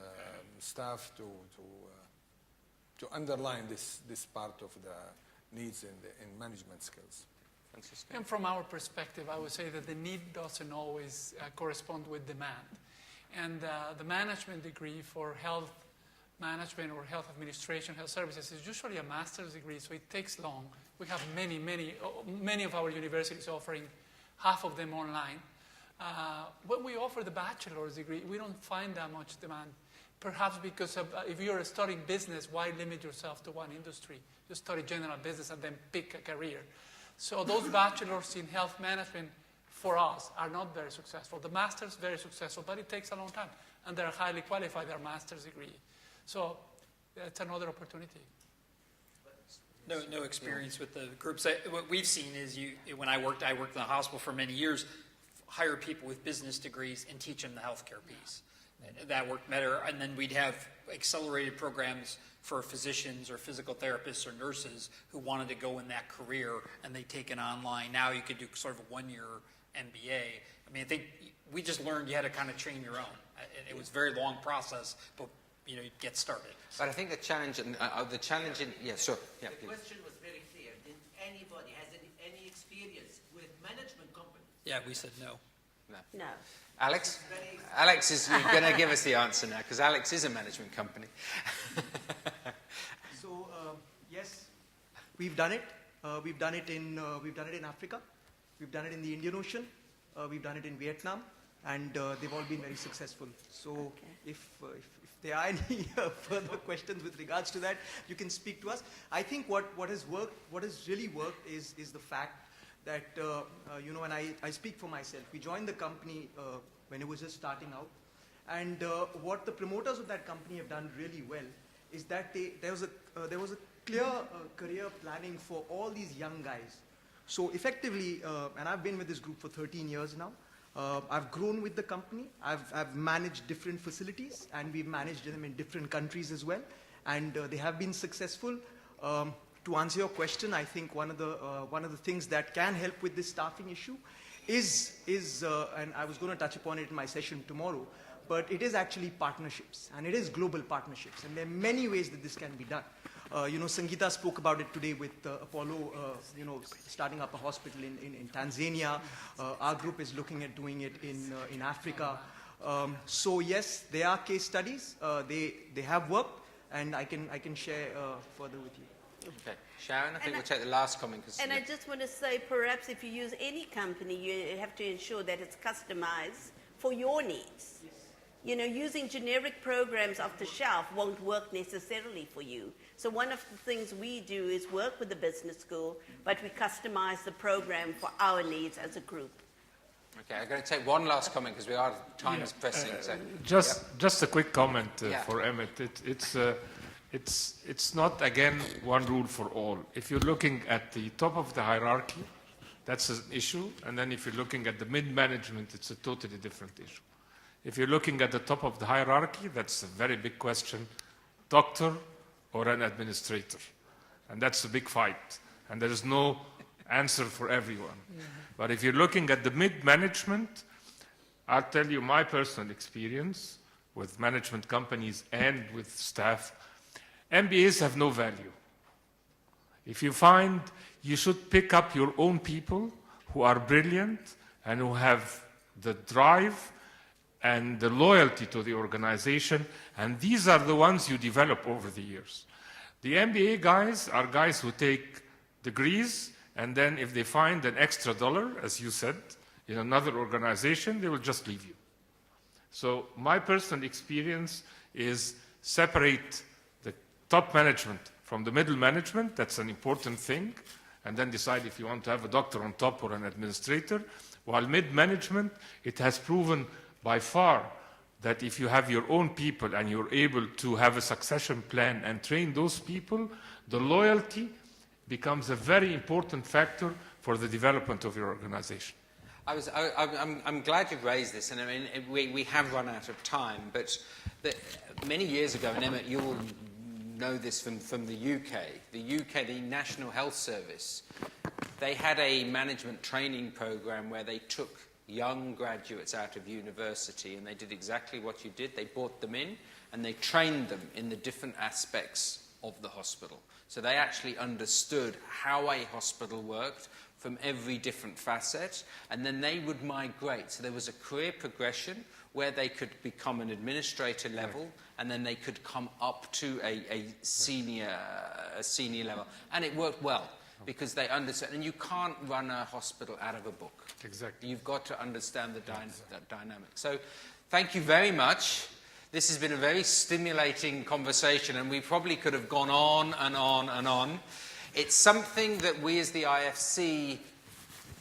staff to underline this part of the needs in management skills. Francisco? And from our perspective, I would say that the need doesn't always correspond with demand. And the management degree for health management or health administration, health services, is usually a master's degree, so it takes long. We have many of our universities offering half of them online. When we offer the bachelor's degree, we don't find that much demand. Perhaps because if you're studying business, why limit yourself to one industry? Just study general business and then pick a career. So those bachelors in health management, for us, are not very successful. The master's very successful, but it takes a long time. And they're highly qualified, their master's degree. So it's another opportunity. No experience with the groups. What we've seen is when I worked in the hospital for many years, hire people with business degrees and teach them the healthcare piece. That worked better. And then we'd have accelerated programs for physicians or physical therapists or nurses who wanted to go in that career, and they take it online. Now you could do sort of a one-year MBA. I mean, I think we just learned you had to kind of train your own. It was a very long process, but you get started. But I think the challenge, the question was very clear. Did anybody has any experience with management companies? Yeah, we said no. No. Alex? Alex is going to give us the answer now, because Alex is a management company. So yes, we've done it. We've done it in Africa. We've done it in the Indian Ocean. We've done it in Vietnam, and they've all been very successful. So if there are any further questions with regards to that, you can speak to us. I think what has worked, what has really worked, is the fact that and I speak for myself. We joined the company when it was just starting out, and what the promoters of that company have done really well is that there was a clear career planning for all these young guys. So effectively, and I've been with this group for 13 years now. I've grown with the company. I've managed different facilities, and we've managed them in different countries as well, and they have been successful. To answer your question, I think one of the things that can help with this staffing issue is and I was going to touch upon it in my session tomorrow, but it is actually partnerships, and it is global partnerships, and there are many ways that this can be done. Sangeeta spoke about it today with Apollo, starting up a hospital in Tanzania. Our group is looking at doing it in Africa. So yes, there are case studies. They have worked, and I can share further with you. Okay, Sharon, I think we'll take the last comment. And I just want to say, perhaps if you use any company, you have to ensure that it's customized for your needs. You know, using generic programs off the shelf won't work necessarily for you. So one of the things we do is work with the business school, but we customize the program for our needs as a group. Okay, I'm going to take one last comment because time is pressing. So. Just a quick comment for Emmett. It's not, again, one rule for all. If you're looking at the top of the hierarchy, that's an issue. And then if you're looking at the mid-management, it's a totally different issue. If you're looking at the top of the hierarchy, that's a very big question, doctor or an administrator. And that's a big fight. And there is no answer for everyone. But if you're looking at the mid-management, I'll tell you my personal experience with management companies and with staff. MBAs have no value. If you find you should pick up your own people who are brilliant and who have the drive and the loyalty to the organization, and these are the ones you develop over the years. The MBA guys are guys who take degrees, and then if they find an extra dollar, as you said, in another organization, they will just leave you. So my personal experience is separate the top management from the middle management. That's an important thing. And then decide if you want to have a doctor on top or an administrator. While mid-management, it has proven by far that if you have your own people and you're able to have a succession plan and train those people, the loyalty becomes a very important factor for the development of your organization. I'm glad you raised this, and I mean, we have run out of time, but many years ago, and Emmett, you'll know this from the UK. The UK, the National Health Service, they had a management training program where they took young graduates out of university, and they did exactly what you did. They brought them in, and they trained them in the different aspects of the hospital. So they actually understood how a hospital worked from every different facet, and then they would migrate. So there was a career progression where they could become an administrator level, and then they could come up to a senior level. And it worked well, because they understood. And you can't run a hospital out of a book. Exactly. You've got to understand the dynamic. So thank you very much. This has been a very stimulating conversation, and we probably could have gone on and on and on. It's something that we as the IFC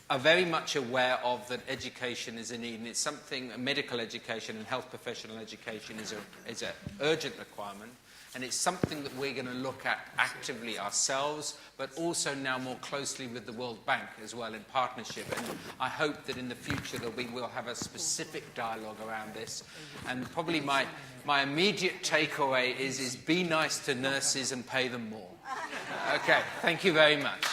are very much aware of, that education is a need, and it's something, medical education and health professional education is an urgent requirement, and it's something that we're going to look at actively ourselves, but also now more closely with the World Bank as well in partnership. And I hope that in the future that we will have a specific dialogue around this. And probably my immediate takeaway is be nice to nurses and pay them more. Okay, thank you very much.